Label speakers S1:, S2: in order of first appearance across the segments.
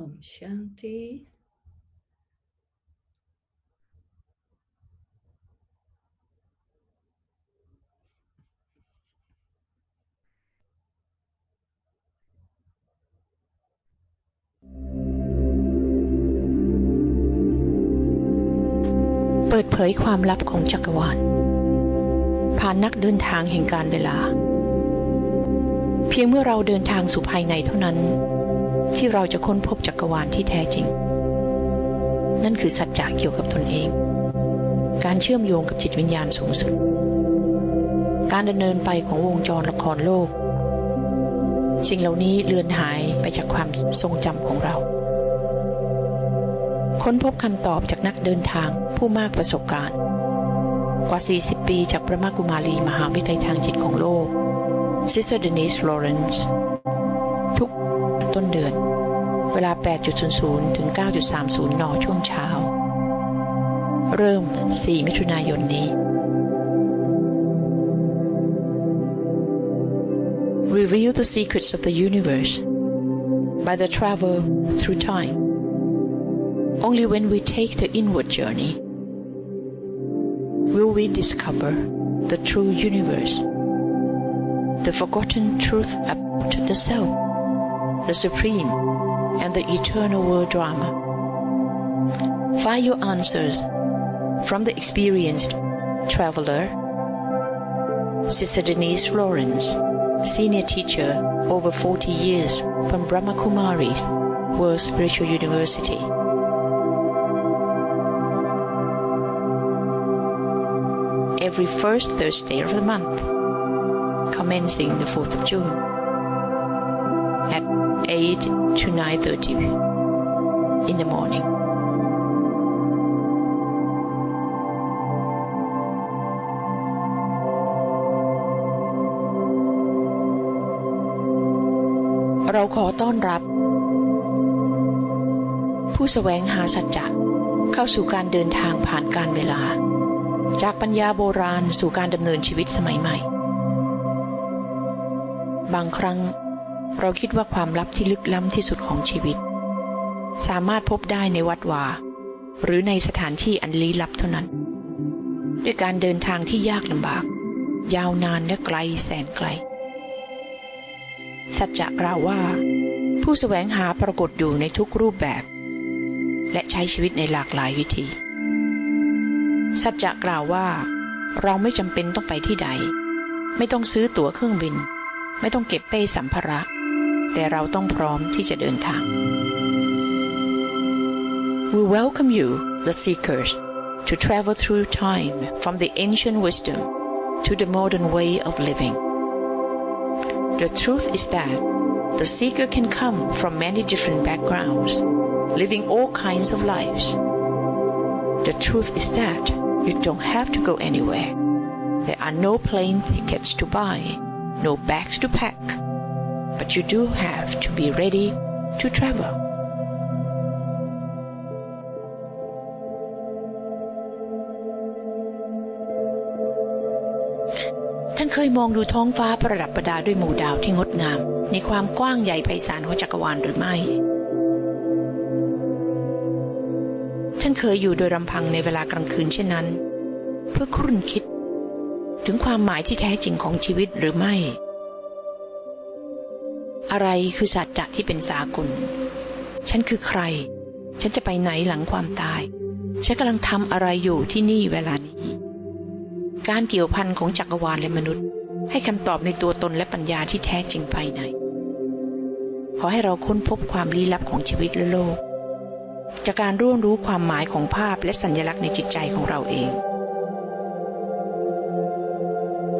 S1: Om Shanti.
S2: เปิดเผยความลับของจักรวาลผ่านนักเดินทางแห่งการเวลาเพียงเมื่อเราเดินทางสู่ภายในเท่านั้นที่เราจะค้นพบจักรวาลที่แท้จริงนั่นคือสัจจะเกี่ยวกับตนเองการเชื่อมโยงกับจิตวิญญาณสูงสุดการดำเนินไปของวงจรละครโลกสิ่งเหล่านี้เลือนหายไปจากความทรงจำของเราค้นพบคำตอบจากนักเดินทางผู้มากประสบการณ์กว่า40ปีจากพระมกุมารีมหาวิทยาลัยทางจิตของโลก Sr.Denise ทุกต้นเดือนเวลา 8:00 ถึง 9:30 น.ช่วงเช้าเริ่ม4 มิถุนายนนี้ Reveal the secrets of the universe by the travel through time. Only when we take the inward journey will we discover the true universe, the forgotten truth about the self, the supreme and the eternal world drama. Find your answers from the experienced traveler, Sr.Denise, senior teacher over 40 years from Brahma Kumari's World Spiritual University. Every first Thursday of the month, commencing the 4th of June, at 8 to 9:30 in the morning. เราขอต้อนรับผู้แสวงหาสัจจะเข้าสู่การเดินทางผ่านการเวลาจากปัญญาโบราณสู่การดำเนินชีวิตสมัยใหม่บางครั้งเราคิดว่าความลับที่ลึกล้ำที่สุดของชีวิตสามารถพบได้ในวัดวาหรือในสถานที่อันลี้ลับเท่านั้นด้วยการเดินทางที่ยากลำบากยาวนานและไกลแสนไกลสัจจะกล่าวว่าผู้แสวงหาปรากฏอยู่ในทุกรูปแบบและใช้ชีวิตในหลากหลายวิธีสัจจะกล่าวว่าเราไม่จำเป็นต้องไปที่ใดไม่ต้องซื้อตั๋วเครื่องบินไม่ต้องเก็บเป้สัมภาระแต่เราต้องพร้อมที่จะเดินทาง We welcome you, the seekers, to travel through time from the ancient wisdom to the modern way of living. The truth is that the seeker can come from many different backgrounds, living all kinds of lives. The truth is that you don't have to go anywhere. There are no plane tickets to buy, no bags to pack, but you do have to be ready to travel. ท่านเคยมองดูท้องฟ้าประดับประดาด้วยหมู่ดาวที่งดงามในความกว้างใหญ่ไพศาลของจักรวาลหรือไม่ท่านเคยอยู่โดยลำพังในเวลากลางคืนเช่นนั้นเพื่อครุ่นคิดถึงความหมายที่แท้จริงของชีวิตหรือไม่อะไรคือสัจจะที่เป็นสากลฉันคือใครฉันจะไปไหนหลังความตายฉันกำลังทำอะไรอยู่ที่นี่เวลานี้การเกี่ยวพันของจักรวาลและมนุษย์ให้คำตอบในตัวตนและปัญญาที่แท้จริงภายในขอให้เราค้นพบความลี้ลับของชีวิตและโลกจากการร่วมรู้ความหมายของภาพและสัญลักษณ์ในจิตใจของเราเอง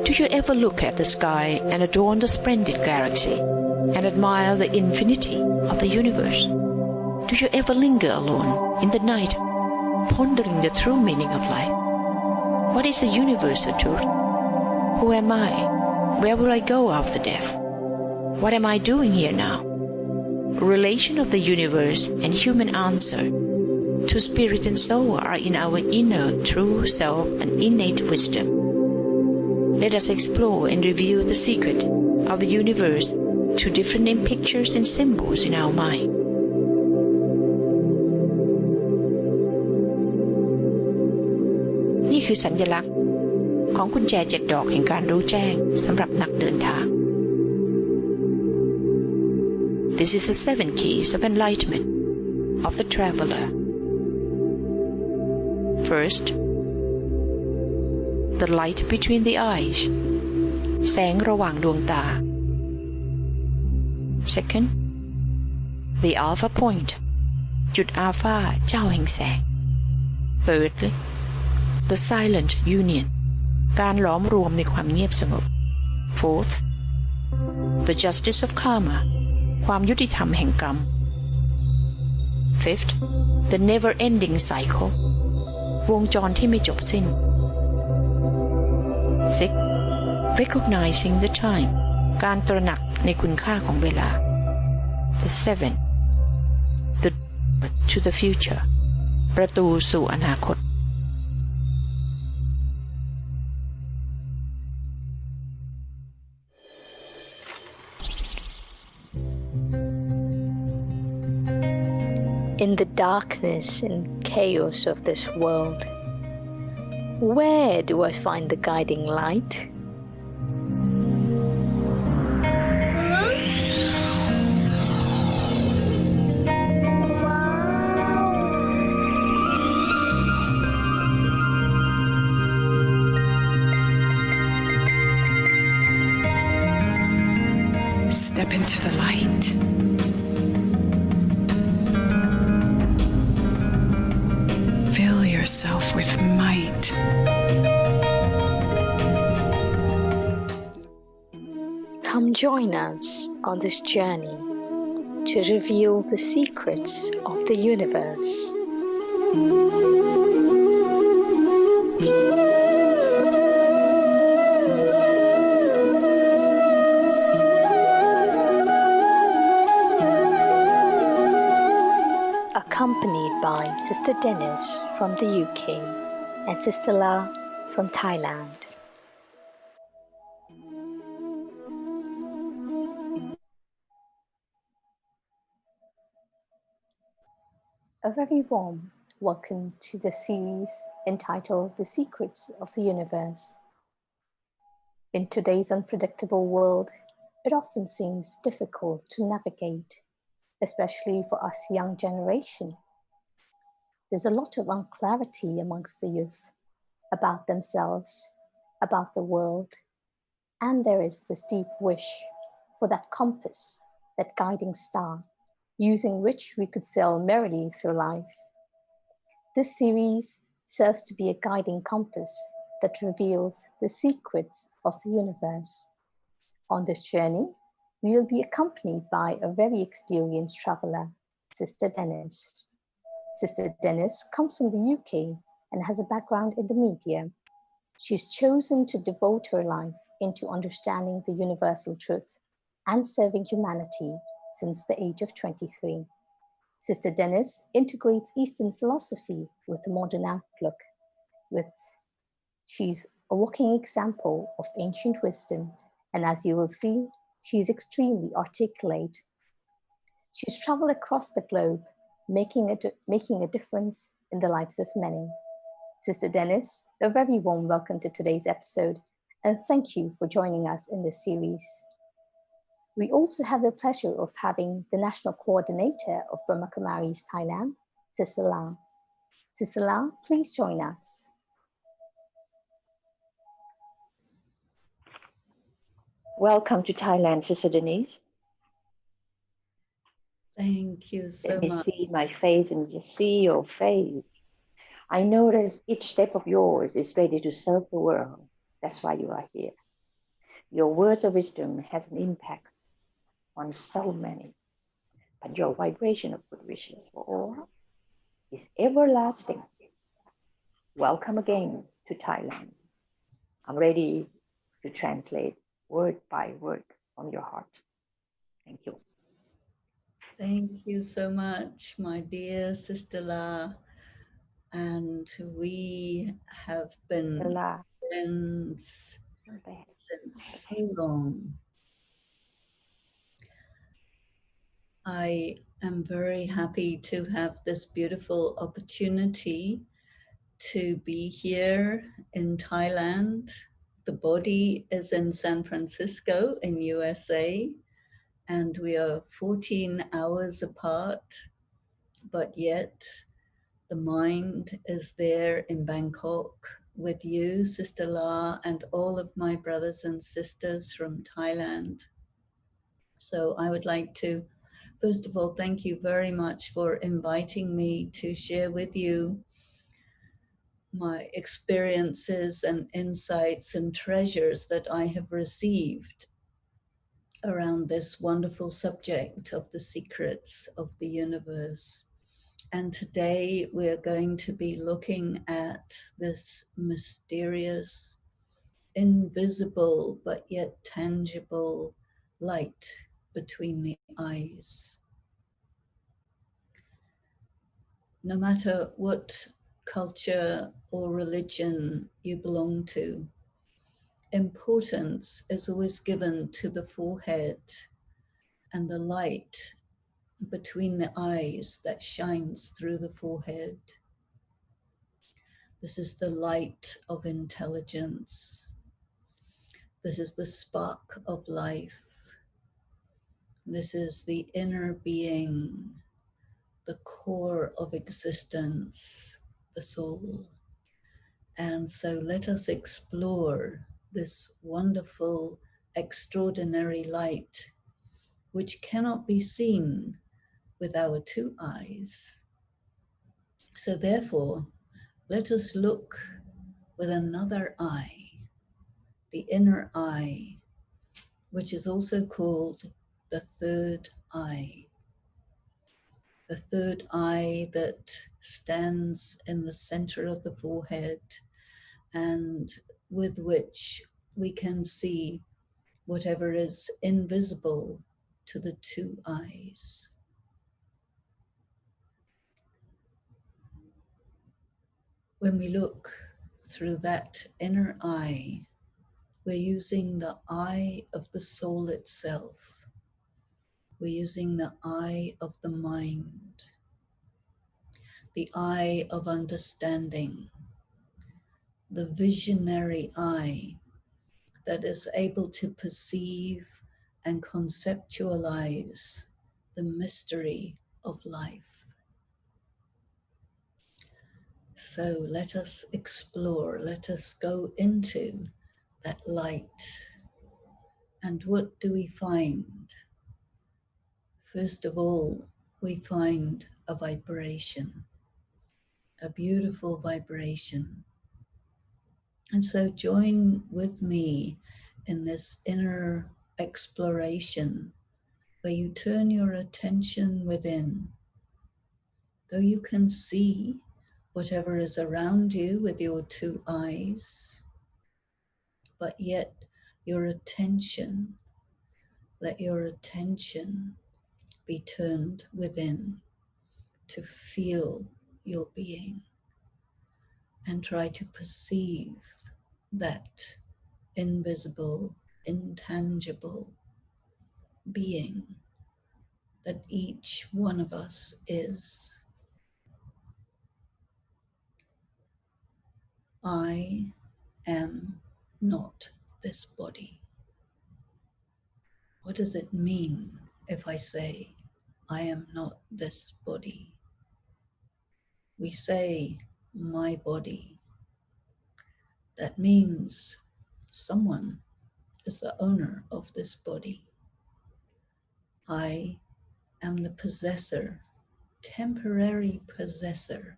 S2: Do you ever look at the sky and adorn the splendid galaxy and admire the infinity of the universe? Do you ever linger alone in the night, pondering the true meaning of life? What is the universal truth? Who am I? Where will I go after death? What am I doing here now? Relation of the universe and human answer to spirit and soul are in our inner true self and innate wisdom. Let us explore and reveal the secret of the universe to different pictures and symbols in our mind. คือสัญลักษณ์ของกุญแจ7 ดอกแห่งการรู้แจ้งสำหรับนักเดินทาง This is the 7 keys of enlightenment of the traveler. First, the light between the eyes, แสงระหว่างดวงตา Second, the alpha point, จุดอัลฟาเจ้าแห่งแสง Thirdly, the silent union, การหลอมรวมในความเงียบสงบ Fourth, the justice of karma, ความยุติธรรมแห่งกรรม Fifth, the never-ending cycle, วงจรที่ไม่จบสิ้น Sixth, recognizing the time, การตระหนักในคุณค่าของเวลา The seven, the to the future, ประตูสู่อนาคต
S1: In the darkness and chaos of this world, where do I find the guiding light?
S3: Step into the light. Fill yourself with might.
S1: Come join us on this journey to reveal the secrets of the universe. Accompanied by Sister Denise from the UK and Sister La from Thailand. A very warm welcome to the series entitled The Secrets of the Universe. In today's unpredictable world, it often seems difficult to navigate, especially for us young generation. There's a lot of unclarity amongst the youth about themselves, about the world, and there is this deep wish for that compass, that guiding star, using which we could sail merrily through life. This series serves to be a guiding compass that reveals the secrets of the universe. On this journey, we will be accompanied by a very experienced traveler, Sister Denise. Sister Denise comes from the UK and has a background in the media. She's chosen to devote her life into understanding the universal truth and serving humanity since the age of 23. Sister Denise integrates Eastern philosophy with a modern outlook. She's a walking example of ancient wisdom, and as you will see, she is extremely articulate. She's traveled across the globe, making a difference in the lives of many. Sister Denise, a very warm welcome to today's episode, and thank you for joining us in this series. We also have the pleasure of having the National Coordinator of Brahma Kumaris Thailand, Sister La. Sister La, please join us.
S2: Welcome to Thailand, Sister Denise.
S4: Thank you so
S2: Let me
S4: much.
S2: see my face and just see your face. I notice each step of yours is ready to serve the world. That's why you are here. Your words of wisdom has an impact on so many, but your vibration of good wishes for all is everlasting. Welcome again to Thailand. I'm ready to translate word by word from your heart. Thank you.
S4: Thank you so much, my dear Sister La. And we have been
S2: La.
S4: friends since so long. I am very happy to have this beautiful opportunity to be here in Thailand. The body is in San Francisco in USA, and we are 14 hours apart, but yet the mind is there in Bangkok with you, Sister La, and all of my brothers and sisters from Thailand. So I would like to, first of all, thank you very much for inviting me to share with you my experiences and insights and treasures that I have received around this wonderful subject of the secrets of the universe. And today we're going to be looking at this mysterious, invisible, but yet tangible light between the eyes. No matter what culture or religion you belong to, importance is always given to the forehead and the light between the eyes that shines through the forehead. This is the light of intelligence. This is the spark of life. This is the inner being, the core of existence, the soul. And so let us explore this wonderful, extraordinary light, which cannot be seen with our two eyes. So therefore, let us look with another eye, the inner eye, which is also called the third eye. The third eye that stands in the center of the forehead and with which we can see whatever is invisible to the two eyes. When we look through that inner eye, we're using the eye of the soul itself. We're using the eye of the mind, the eye of understanding, the visionary eye that is able to perceive and conceptualize the mystery of life. So let us explore, let us go into that light. And what do we find? First of all, we find a vibration, a beautiful vibration. And so join with me in this inner exploration where you turn your attention within. Though you can see whatever is around you with your two eyes, but yet your attention, let your attention be turned within to feel your being and try to perceive that invisible, intangible being that each one of us is. I am not this body. What does it mean if I say, I am not this body? We say, my body. That means someone is the owner of this body. I am the possessor, temporary possessor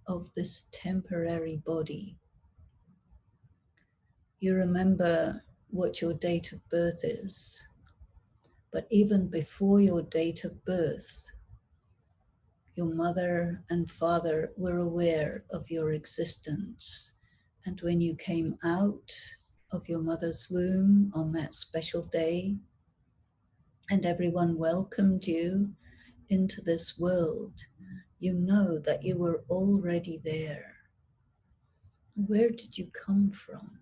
S4: of this temporary body. You remember what your date of birth is, but even before your date of birth, your mother and father were aware of your existence. And when you came out of your mother's womb on that special day, and everyone welcomed you into this world, you know that you were already there. Where did you come from?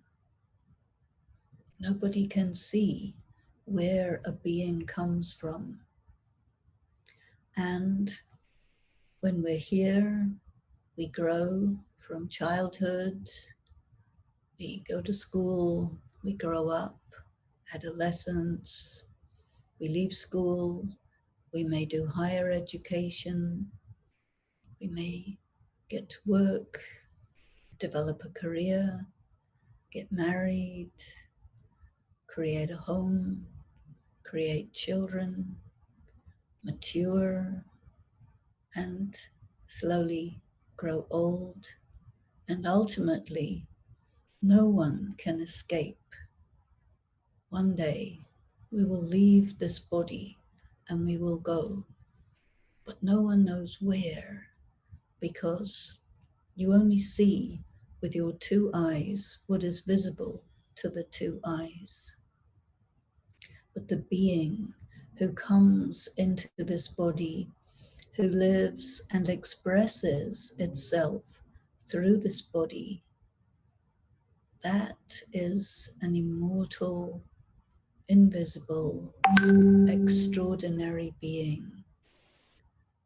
S4: Nobody can see where a being comes from. And when we're here We grow from childhood, we go to school, we grow up, adolescence, we leave school, we may do higher education, we may get to work, develop a career, get married, create a home, create children, mature, and slowly grow old. And ultimately, no one can escape. One day, we will leave this body and we will go. But no one knows where, because you only see with your two eyes what is visible to the two eyes. But the being who comes into this body, who lives and expresses itself through this body, that is an immortal, invisible, extraordinary being.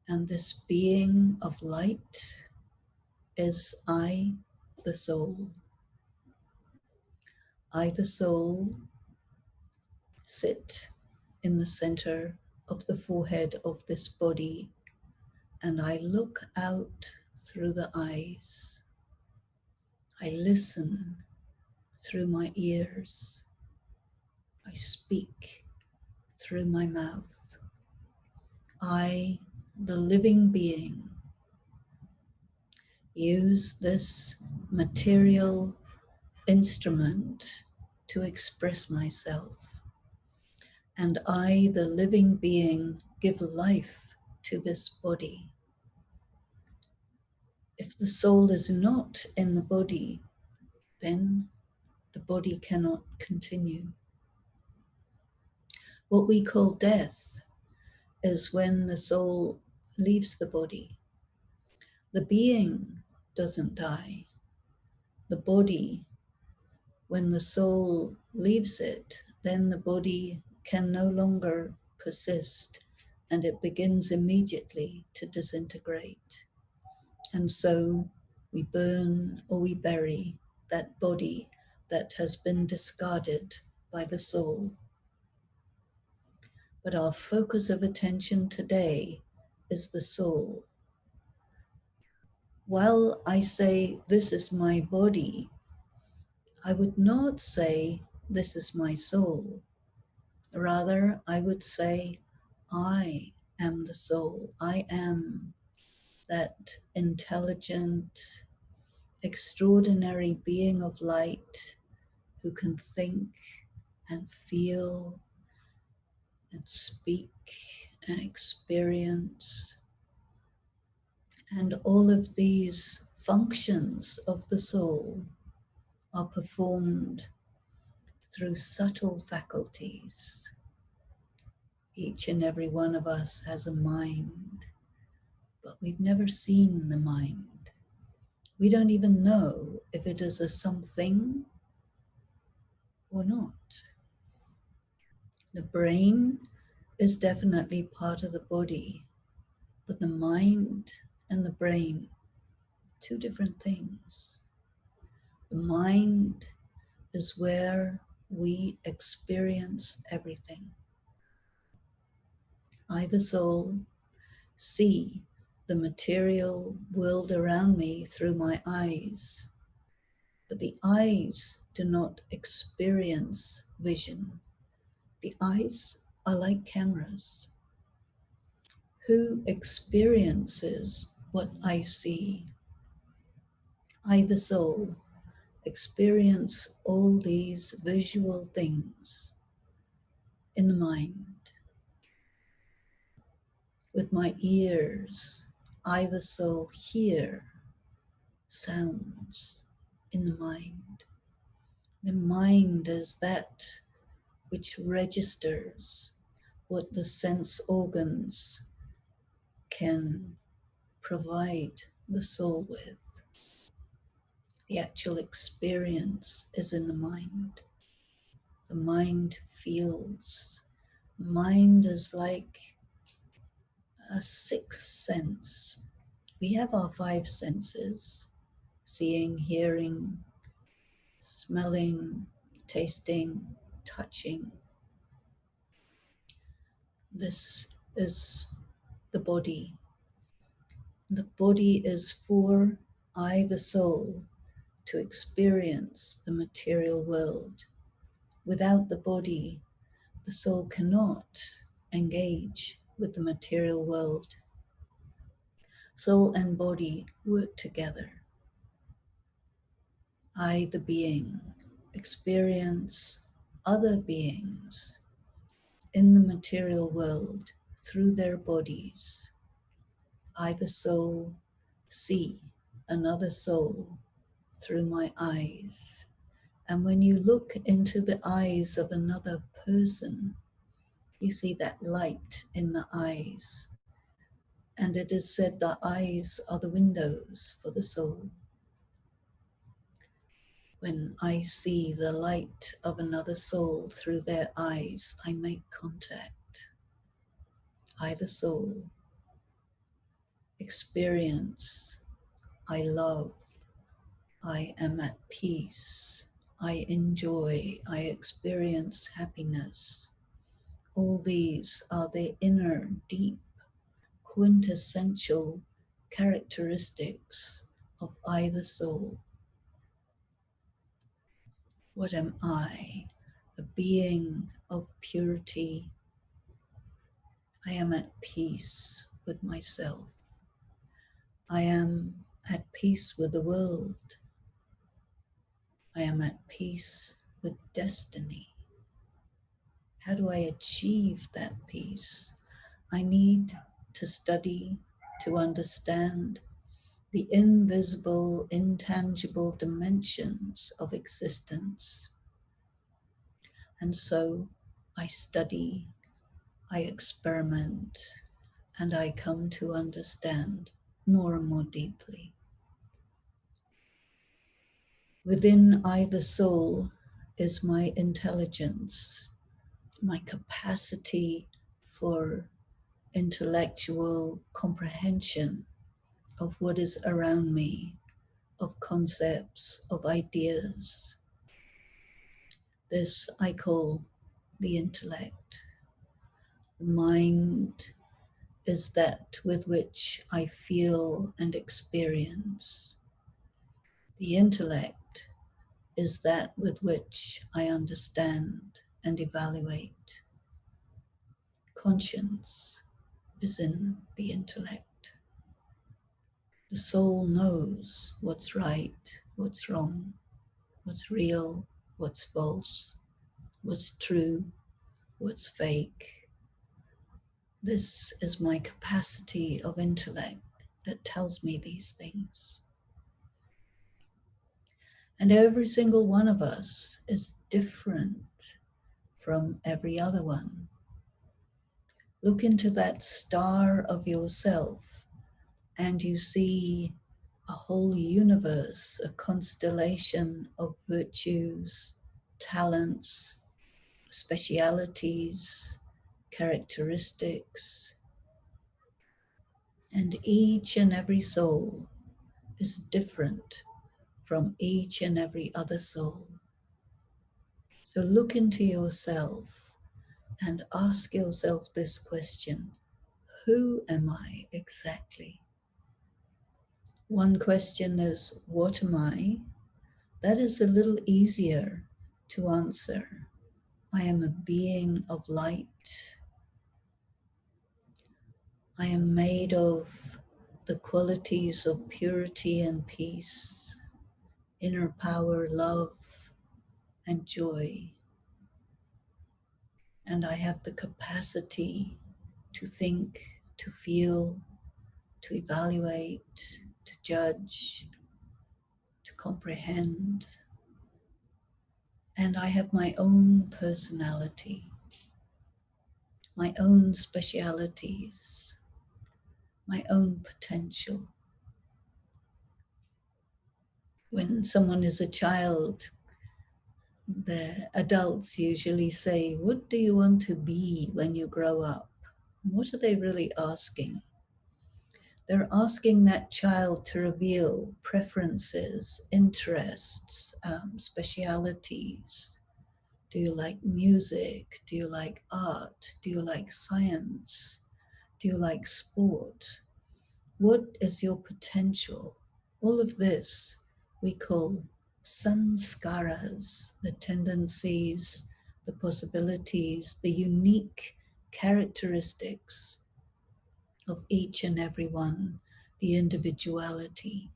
S4: And this being of light is I, the soul. I, the soul, sit in the center of the forehead of this body, and I look out through the eyes. I listen through my ears. I speak through my mouth. I, the living being, use this material instrument to express myself. And I, the living being, give life to this body. If the soul is not in the body, then the body cannot continue. What we call death is when the soul leaves the body. The being doesn't die. The body, when the soul leaves it, then the body can no longer persist, and it begins immediately to disintegrate. And so we burn or we bury that body that has been discarded by the soul. But our focus of attention today is the soul. While I say, this is my body, I would not say, this is my soul. Rather, I would say, I am the soul. I am that intelligent, extraordinary being of light who can think and feel and speak and experience. And all of these functions of the soul are performed through subtle faculties. Each and every one of us has a mind, but we've never seen the mind. We don't even know if it is a something or not. The brain is definitely part of the body, but the mind and the brain, two different things. The mind is where we experience everything. I, the soul, see the material world around me through my eyes, but the eyes do not experience vision. The eyes are like cameras. Who experiences what I see? I, the soul, experience all these visual things in the mind. With my ears, I, the soul, hear sounds in the mind. The mind is that which registers what the sense organs can provide the soul with. The actual experience is in the mind. The mind feels. Mind is like a sixth sense. We have our five senses: seeing, hearing, smelling, tasting, touching. This is the body. The body is for I, the soul, to experience the material world. Without the body, the soul cannot engage with the material world. Soul and body work together. I, the being, experience other beings in the material world through their bodies. I, the soul, see another soul through my eyes. And when you look into the eyes of another person, you see that light in the eyes. And it is said the eyes are the windows for the soul. When I see the light of another soul through their eyes, I make contact. I, the soul, experience, I love, I am at peace, I enjoy, I experience happiness. All these are the inner, deep, quintessential characteristics of I, the soul. What am I? A being of purity. I am at peace with myself. I am at peace with the world. I am at peace with destiny. How do I achieve that peace? I need to study, to understand the invisible, intangible dimensions of existence. And so I study, I experiment, and I come to understand more and more deeply. Within I, the soul, is my intelligence, my capacity for intellectual comprehension of what is around me, of concepts, of ideas. This I call the intellect. The mind is that with which I feel and experience. The intellect is that with which I understand and evaluate. Conscience is in the intellect. The soul knows what's right, what's wrong, what's real, what's false, what's true, what's fake. This is my capacity of intellect that tells me these things. And every single one of us is different from every other one. Look into that star of yourself and you see a whole universe, a constellation of virtues, talents, specialities, characteristics. And each and every soul is different from each and every other soul. So look into yourself and ask yourself this question: who am I exactly? One question is, what am I? That is a little easier to answer. I am a being of light. I am made of the qualities of purity and peace, inner power, love, and joy. And I have the capacity to think, to feel, to evaluate, to judge, to comprehend. And I have my own personality, my own specialities, my own potential. When someone is a child, the adults usually say, what do you want to be when you grow up? What are they really asking? They're asking that child to reveal preferences, interests, specialities. Do you like music? Do you like art? Do you like science? Do you like sport? What is your potential? All of this we call sanskaras, the tendencies, the possibilities, the unique characteristics of each and every one, the individuality.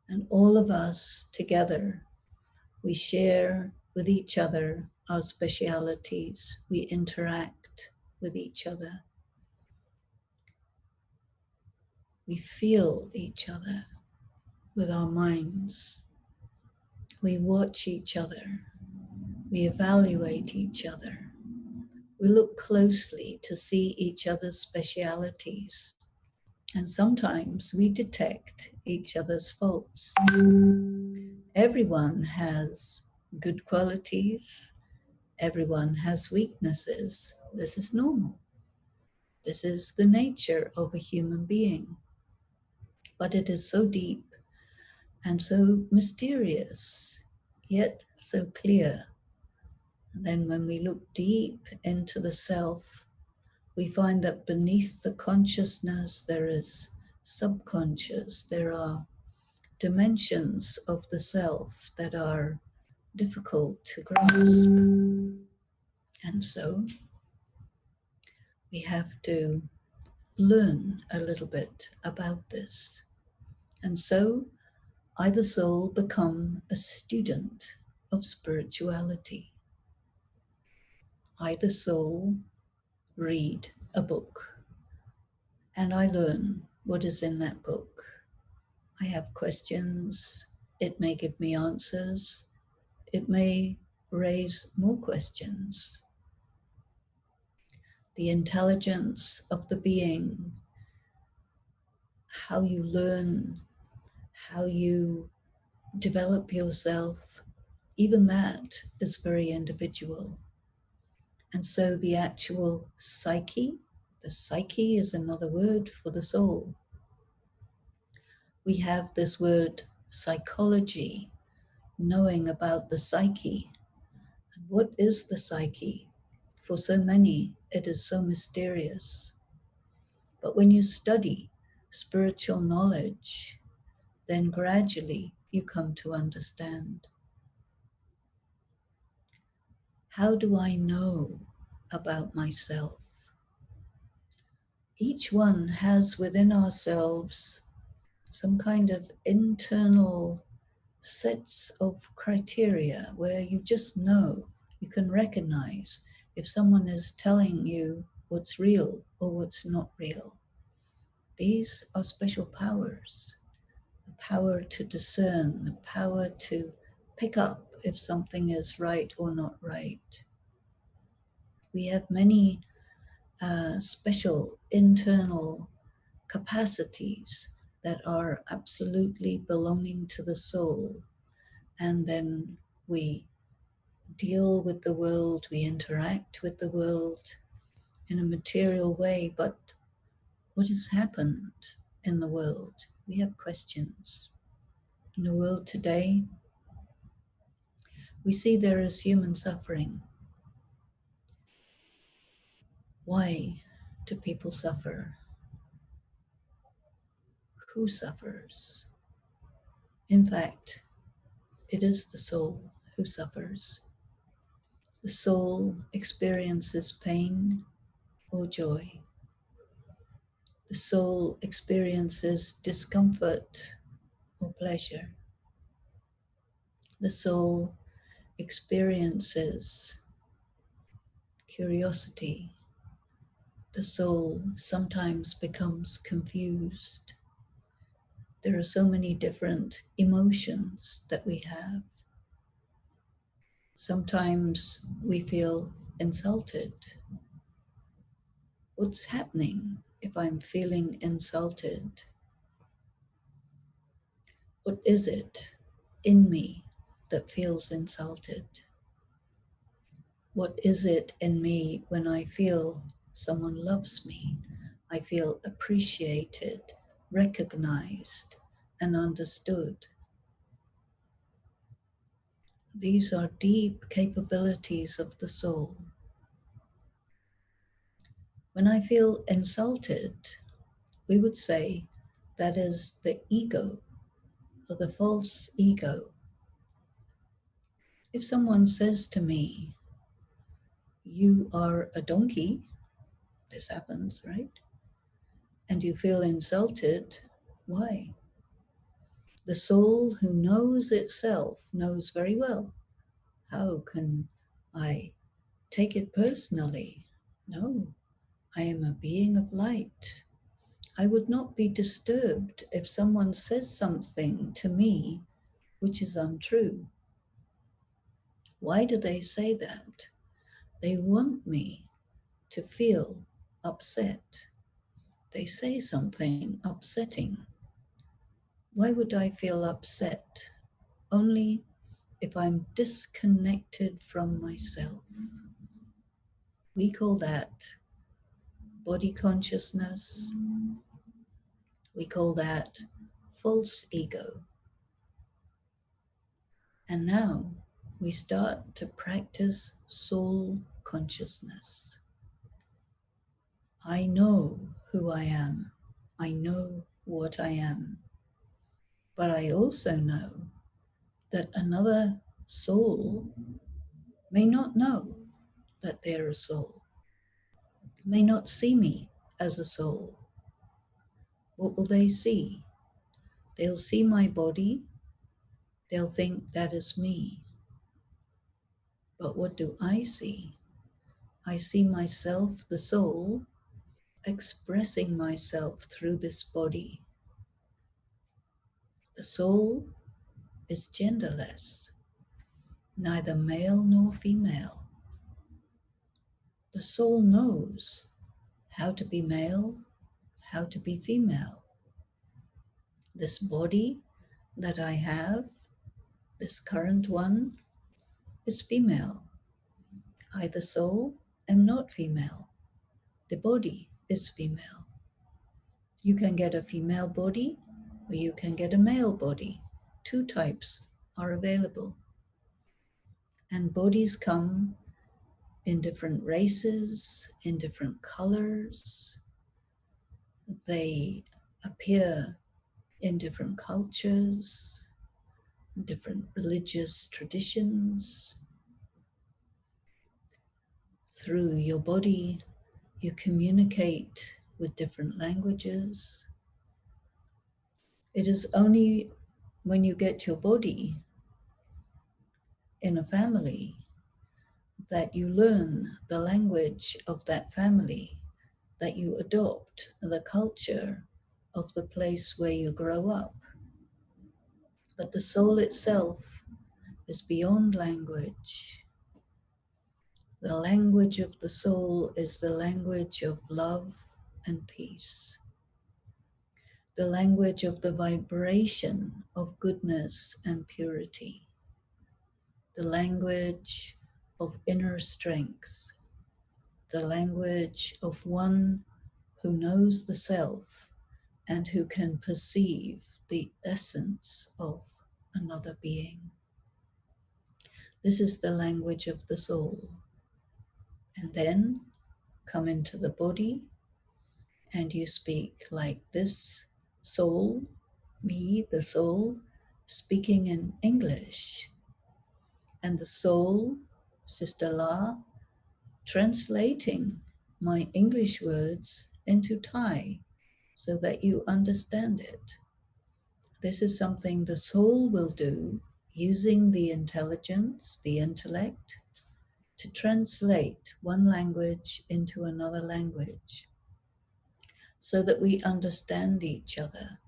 S4: And all of us together, we share with each other our specialities. We interact with each other. We feel each other with our minds. We watch each other. We evaluate each other. We look closely to see each other's specialities. And sometimes we detect each other's faults. Everyone has good qualities. Everyone has weaknesses. This is normal. This is the nature of a human being. But it is so deep and so mysterious, yet so clear. And then when we look deep into the self, we find that beneath the consciousness there is subconscious, there are dimensions of the self that are difficult to grasp. And so we have to learn a little bit about this. And so I, the soul, become a student of spirituality. I, the soul, read a book and I learn what is in that book. I have questions. It may give me answers. It may raise more questions. The intelligence of the being, how you learn, how you develop yourself, even that is very individual. And so the actual psyche, the psyche is another word for the soul. We have this word psychology, knowing about the psyche. And what is the psyche? For so many, it is so mysterious. But when you study spiritual knowledge, then gradually you come to understand. How do I know about myself? Each one has within ourselves some kind of internal sets of criteria where you just know, you can recognize if someone is telling you what's real or what's not real. These are special powers. The power to discern, the power to pick up if something is right or not right. We have many special internal capacities that are absolutely belonging to the soul. And then we deal with the world, we interact with the world in a material way. But what has happened in the world? We have questions. In the world today, we see there is human suffering. Why do people suffer? Who suffers? In fact, it is the soul who suffers. The soul experiences pain or joy. The soul experiences discomfort or pleasure. The soul experiences curiosity. The soul sometimes becomes confused. There are so many different emotions that we have. Sometimes we feel insulted. What's happening if I'm feeling insulted? What is it in me that feels insulted? What is it in me when I feel someone loves me? I feel appreciated. recognized and understood. These are deep capabilities of the soul. When I feel insulted, we would say that is the ego, or the false ego. If someone says to me, "You are a donkey," this happens, right? And you feel insulted, why? The soul who knows itself knows very well. How can I take it personally? No, I am a being of light. I would not be disturbed if someone says something to me which is untrue. Why do they say that? They want me to feel upset. They say something upsetting. Why would I feel upset? Only if I'm disconnected from myself. We call that body consciousness. We call that false ego. And now we start to practice soul consciousness. I know who I am. I know what I am. But I also know that another soul may not know that they're a soul, may not see me as a soul. What will they see? They'll see my body, they'll think that is me. But what do I see? I see myself, the soul, expressing myself through this body. The soul is genderless, neither male nor female. The soul knows how to be male, how to be female. This body that I have, this current one, is female. I, the soul, am not female. The body is female. You can get a female body or you can get a male body. Two types are available. And bodies come in different races, in different colors. They appear in different cultures, different religious traditions. Through your body, you communicate with different languages. It is only when you get your body in a family that you learn the language of that family, that you adopt the culture of the place where you grow up. But the soul itself is beyond language. The language of the soul is the language of love and peace. The language of the vibration of goodness and purity. The language of inner strength. The language of one who knows the self and who can perceive the essence of another being. This is the language of the soul. And then come into the body and you speak like this soul, me, the soul, speaking in English. And the soul, Sister La, translating my English words into Thai so that you understand it. This is something the soul will do using the intelligence, the intellect, to translate one language into another language so that we understand each other.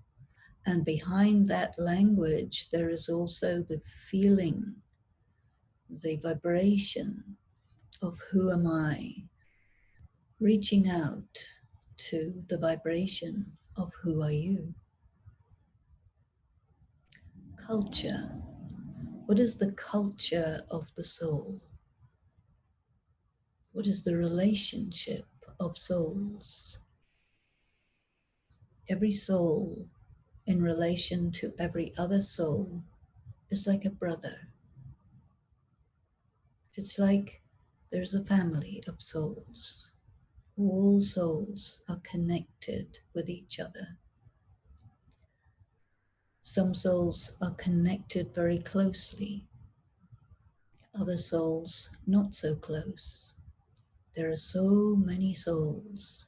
S4: And behind that language, there is also the feeling, the vibration of who am I, reaching out to the vibration of who are you. Culture. What is the culture of the soul? What is the relationship of souls? Every soul in relation to every other soul is like a brother. It's like there's a family of souls. All souls are connected with each other. Some souls are connected very closely, other souls not so close. There are so many souls,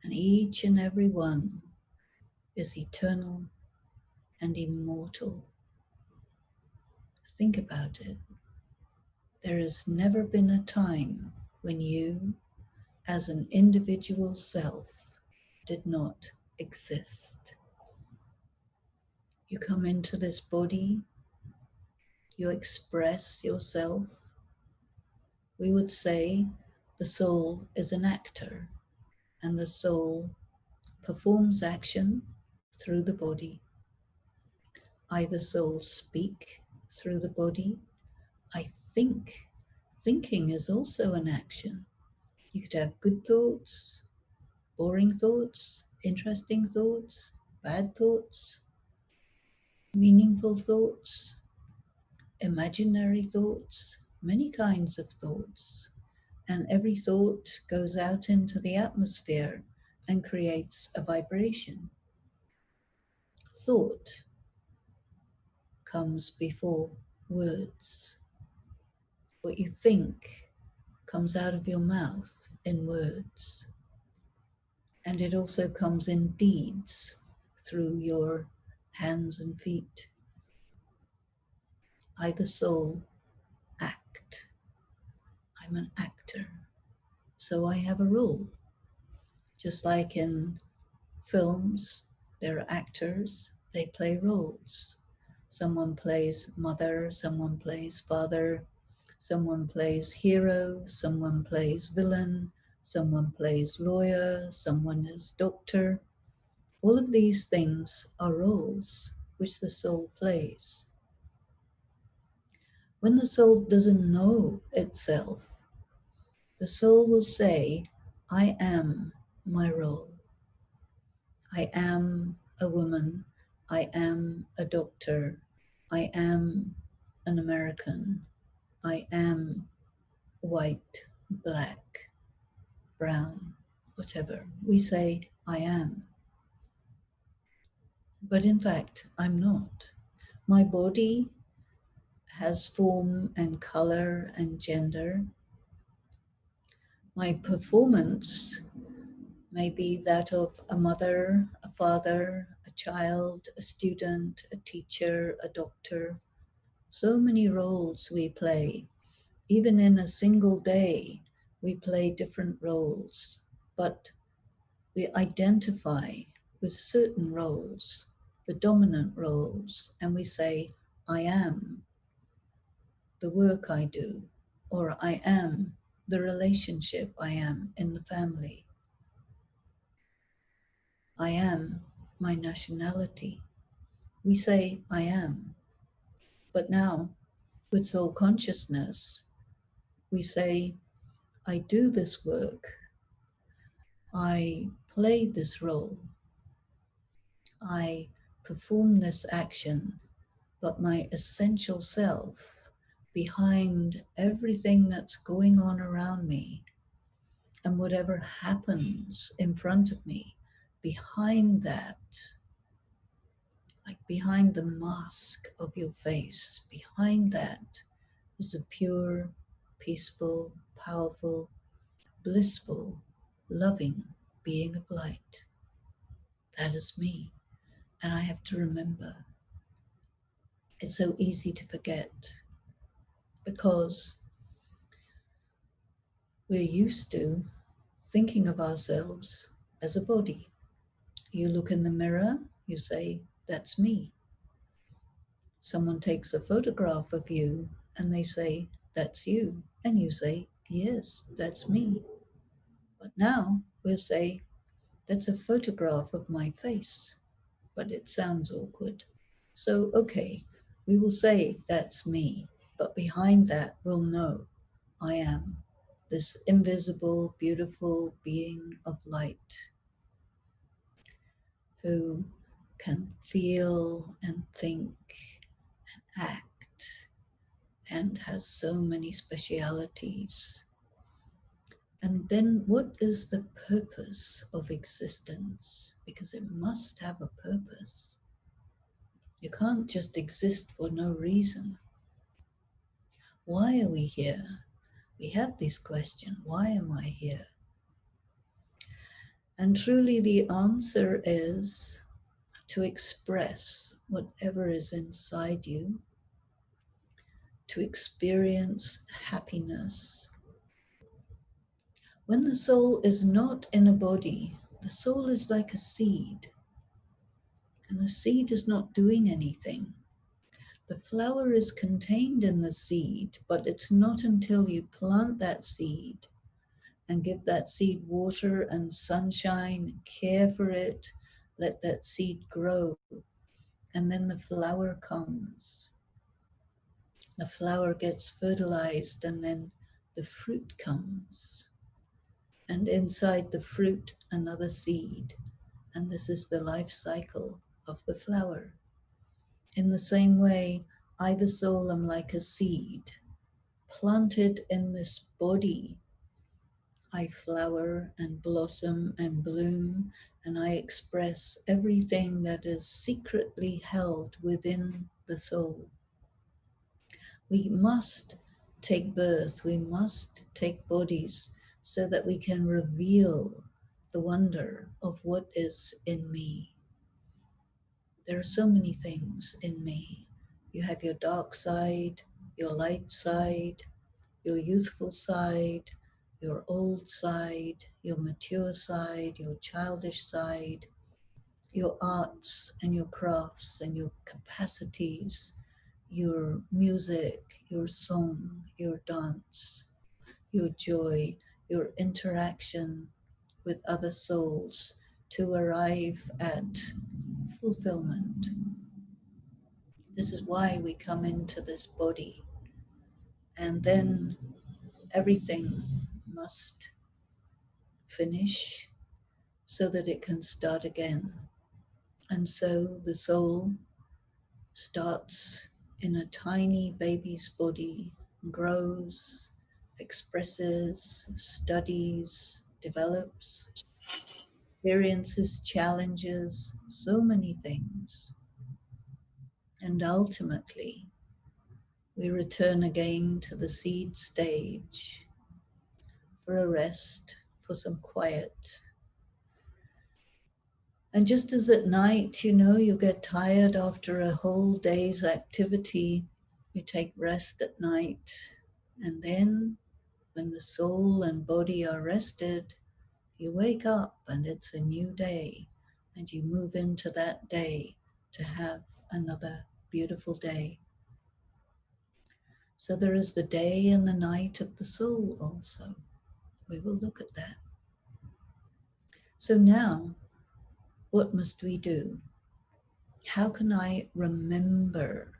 S4: and each and every one is eternal and immortal. Think about it. There has never been a time when you, as an individual self, did not exist. You come into this body, you express yourself. We would say the soul is an actor, and the soul performs action through the body. Either souls speak through the body. I think. Thinking is also an action. You could have good thoughts, boring thoughts, interesting thoughts, bad thoughts, meaningful thoughts, imaginary thoughts, many kinds of thoughts. And every thought goes out into the atmosphere and creates a vibration. Thought comes before words. What you think comes out of your mouth in words. And it also comes in deeds through your hands and feet. Either soul act. I'm an actor, so I have a role. Just like in films, there are actors, they play roles. Someone plays mother, someone plays father, someone plays hero, someone plays villain, someone plays lawyer, someone is doctor. All of these things are roles which the soul plays. When the soul doesn't know itself, the soul will say, I am my role. I am a woman. I am a doctor. I am an American. I am white, black, brown, whatever. We say, I am. But in fact, I'm not. My body has form and color and gender. My performance may be that of a mother, a father, a child, a student, a teacher, a doctor. So many roles we play. Even in a single day, we play different roles, but we identify with certain roles, the dominant roles, and we say, I am the work I do, or I am the relationship I am in the family. I am my nationality. We say, I am. But now, with soul consciousness, we say, I do this work. I play this role. I perform this action, but my essential self, behind everything that's going on around me, and whatever happens in front of me, behind that, like behind the mask of your face, behind that is a pure, peaceful, powerful, blissful, loving being of light. That is me. And I have to remember. It's so easy to forget because we're used to thinking of ourselves as a body. You look in the mirror, you say, that's me. Someone takes a photograph of you and they say, that's you. And you say, yes, that's me. But now we'll say, that's a photograph of my face. But it sounds awkward. So, okay, we will say, that's me. But behind that, we'll know I am this invisible, beautiful being of light. who can feel and think and act and has so many specialities. And then what is the purpose of existence? Because it must have a purpose. You can't just exist for no reason. Why are we here? We have this question, why am I here? And truly the answer is to express whatever is inside you, to experience happiness. When the soul is not in a body, the soul is like a seed, and the seed is not doing anything. The flower is contained in the seed, but it's not until you plant that seed and give that seed water and sunshine, care for it, let that seed grow, and then the flower comes. The flower gets fertilized, and then the fruit comes. And inside the fruit, another seed. And this is the life cycle of the flower. In the same way, I, the soul, am like a seed, planted in this body. I flower and blossom and bloom, and I express everything that is secretly held within the soul. We must take birth, we must take bodies so that we can reveal the wonder of what is in me. There are so many things in me. You have your dark side, your light side, your youthful side, your old side, your mature side, your childish side, your arts and your crafts and your capacities, your music, your song, your dance, your joy, your interaction with other souls to arrive at fulfillment. This is why we come into this body. And then everything must finish so that it can start again. And so the soul starts in a tiny baby's body, grows, expresses, studies, develops, experiences, challenges, so many things. And ultimately, we return again to the seed stage for a rest, for some quiet. And just as at night, you get tired after a whole day's activity, you take rest at night. And then when the soul and body are rested, you wake up and it's a new day. And you move into that day to have another beautiful day. So there is the day and the night of the soul also. We will look at that. So now, what must we do? How can I remember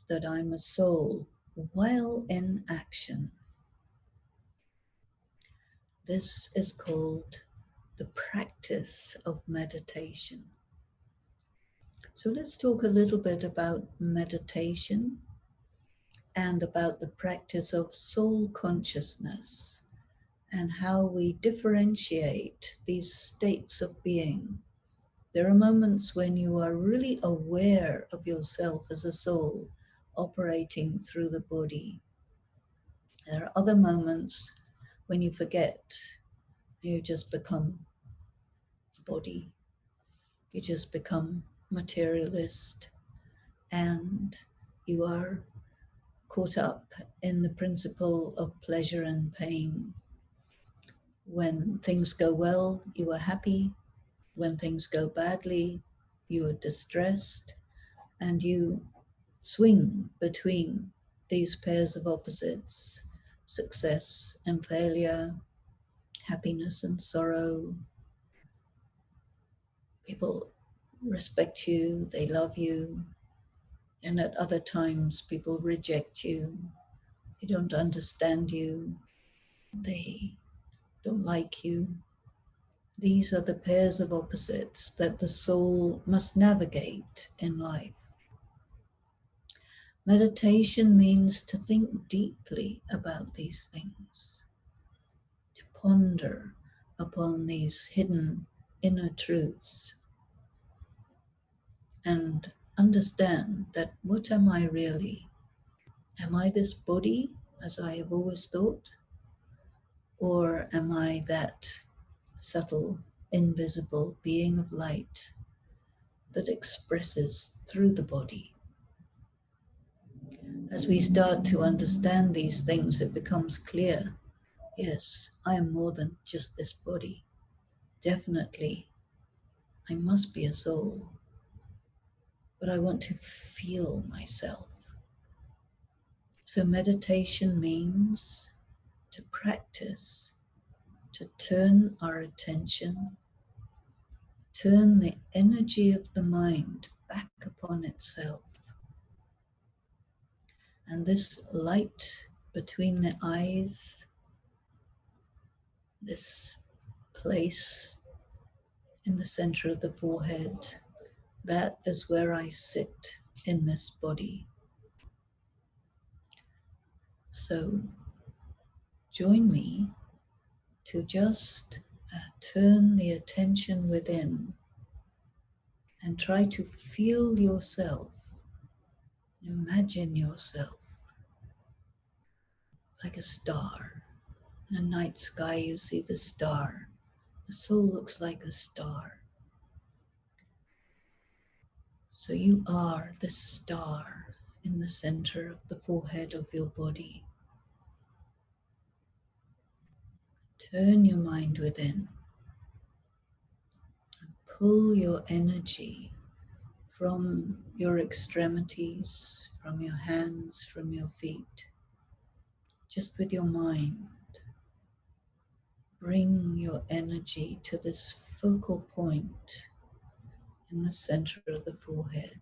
S4: that I'm a soul while in action? This is called the practice of meditation. So let's talk a little bit about meditation and about the practice of soul consciousness and how we differentiate these states of being. There are moments when you are really aware of yourself as a soul operating through the body. There are other moments when you forget, you just become body, you just become materialist, and you are caught up in the principle of pleasure and pain. When things go well, you are happy. When things go badly, you are distressed, and you swing between these pairs of opposites, success and failure, happiness and sorrow. People respect you, they love you, and at other times people reject you, they don't understand you, they don't like you. These are the pairs of opposites that the soul must navigate in life. Meditation means to think deeply about these things, to ponder upon these hidden inner truths, and understand that what am I really? Am I this body, as I have always thought? Or am I that subtle, invisible being of light that expresses through the body? As we start to understand these things, it becomes clear, yes, I am more than just this body. Definitely, I must be a soul, but I want to feel myself. So meditation means to practice, to turn our attention, turn the energy of the mind back upon itself. And this light between the eyes, this place in the center of the forehead, that is where I sit in this body. So join me to just turn the attention within and try to feel yourself. Imagine yourself like a star. In the night sky, you see the star. The soul looks like a star. So you are the star in the center of the forehead of your body. Turn your mind within. Pull your energy from your extremities, from your hands, from your feet. Just with your mind, bring your energy to this focal point in the center of the forehead.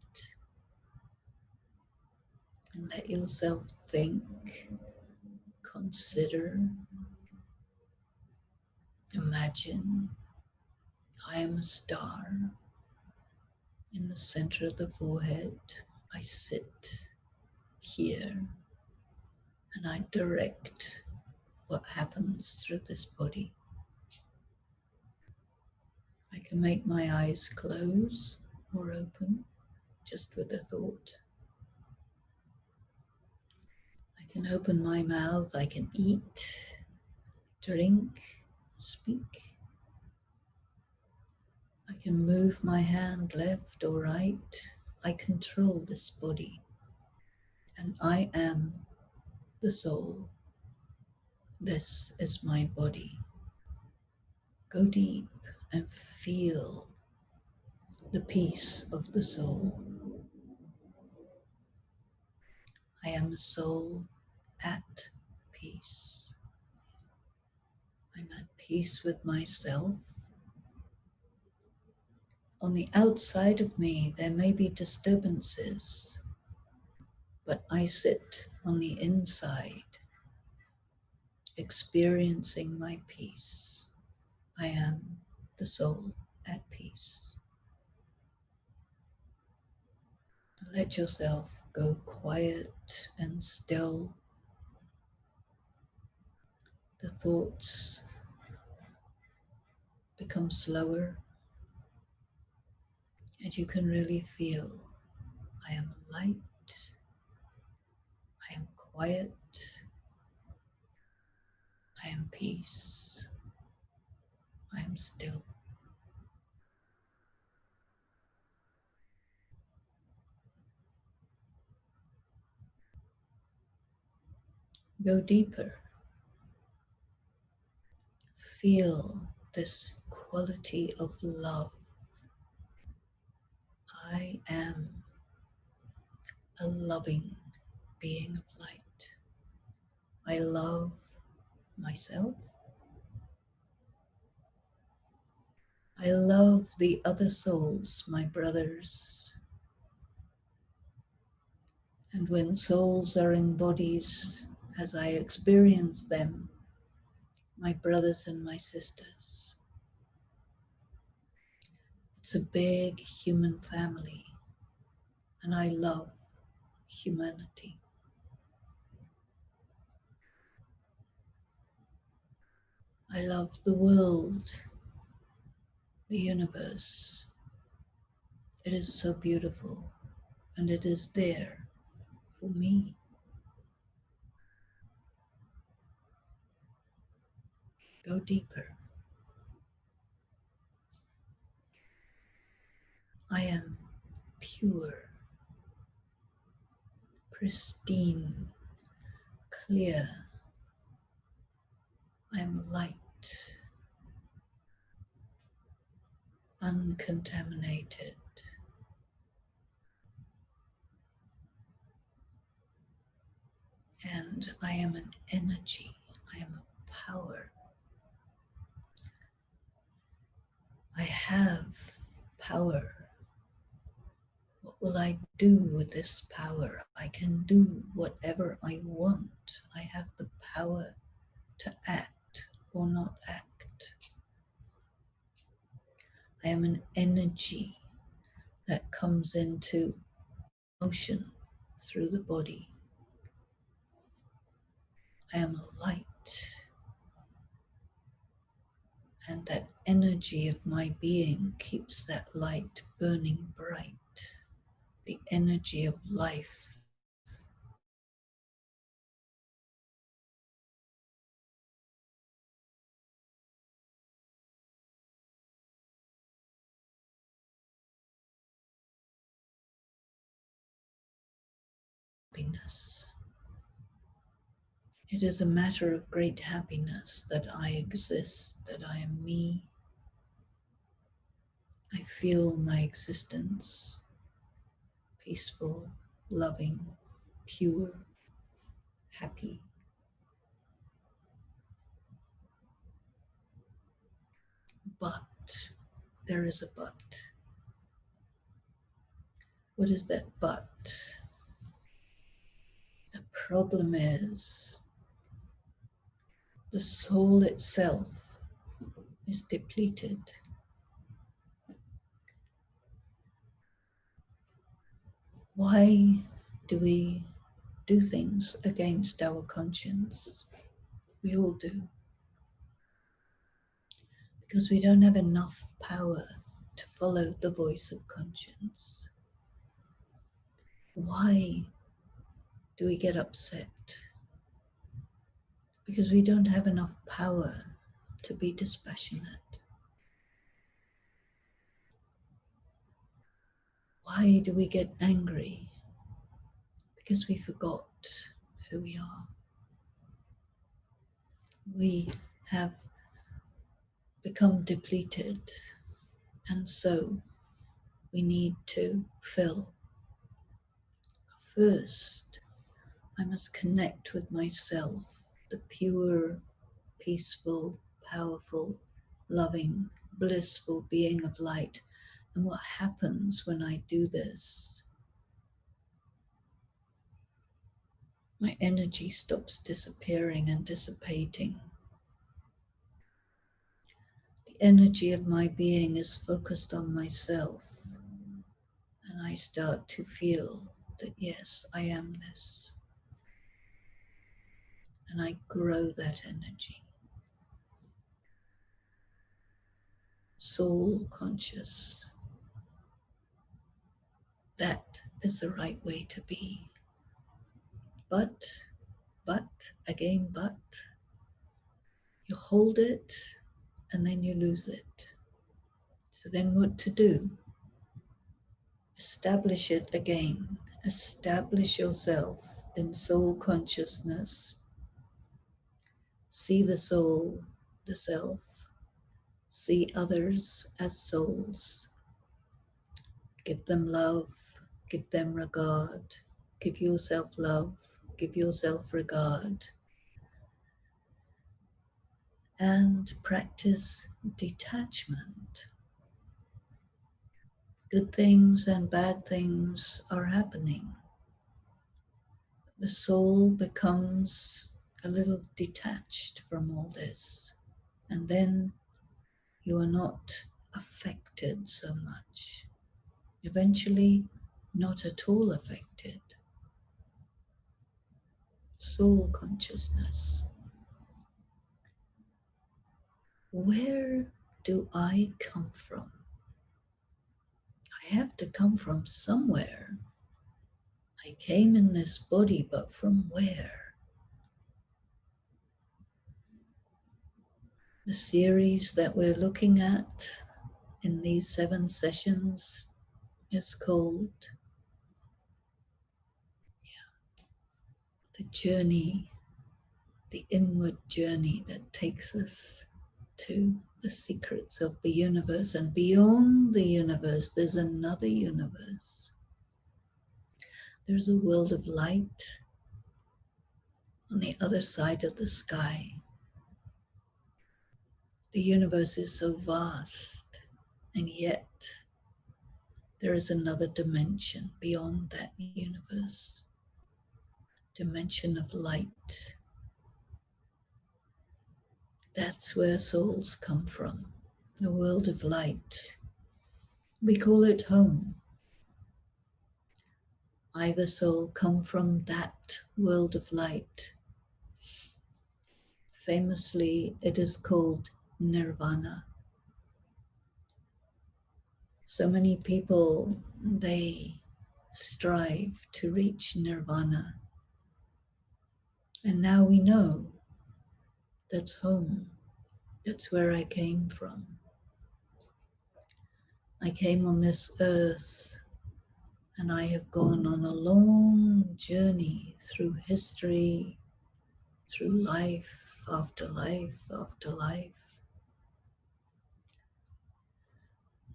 S4: And let yourself think, consider, imagine, I am a star in the center of the forehead. I sit here and I direct what happens through this body. I can make my eyes close or open just with a thought. I can open my mouth, I can eat, drink, speak. I can move my hand left or right. I control this body. And I am the soul. This is my body. Go deep and feel the peace of the soul. I am a soul at peace. I'm at peace with myself. On the outside of me, there may be disturbances, but I sit on the inside, experiencing my peace. I am the soul at peace. Let yourself go quiet and still. The thoughts become slower, and you can really feel, I am light, I am quiet, I am peace, I am still. Go deeper. Feel this quality of love. I am a loving being of light. I love myself. I love the other souls, my brothers. And when souls are in bodies, as I experience them, my brothers and my sisters, It's a big human family, and I love humanity. I love the world, the universe. It is so beautiful, and it is there for me. Go deeper. I am pure, pristine, clear. I am light, uncontaminated. And I am an energy. I am a power. I have power. What will I do with this power? I can do whatever I want. I have the power to act or not act. I am an energy that comes into motion through the body. I am a light, and that energy of my being keeps that light burning bright. The energy of life. Happiness. It is a matter of great happiness that I exist, that I am me. I feel my existence peaceful, loving, pure, happy. But there is a but. What is that but? The problem is the soul itself is depleted. Why do we do things against our conscience? We all do. Because we don't have enough power to follow the voice of conscience. Why do we get upset? Because we don't have enough power to be dispassionate. Why do we get angry? Because we forgot who we are. We have become depleted, and so we need to fill. First, I must connect with myself, the pure, peaceful, powerful, loving, blissful being of light. And what happens when I do this? My energy stops disappearing and dissipating. The energy of my being is focused on myself, and I start to feel that yes, I am this. And I grow that energy. Soul conscious. That is the right way to be. But, again, but, you hold it and then you lose it. So then what to do? Establish it again. Establish yourself in soul consciousness. See the soul, the self. See others as souls. Give them love. Give them regard. Give yourself love. Give yourself regard. And practice detachment. Good things and bad things are happening. The soul becomes a little detached from all this. And then you are not affected so much. Eventually, not at all affected. Soul consciousness. Where do I come from? I have to come from somewhere. I came in this body, but from where? The series that we're looking at in these 7 sessions is called the journey, the inward journey that takes us to the secrets of the universe. And beyond the universe, there's another universe. There's a world of light on the other side of the sky. The universe is so vast, and yet there is another dimension beyond that universe. Dimension of light. That's where souls come from. The world of light. We call it home. Either soul come from that world of light. Famously, it is called nirvana. So many people, they strive to reach nirvana. And now we know that's home. That's where I came from. I came on this earth and I have gone on a long journey through history, through life after life after life.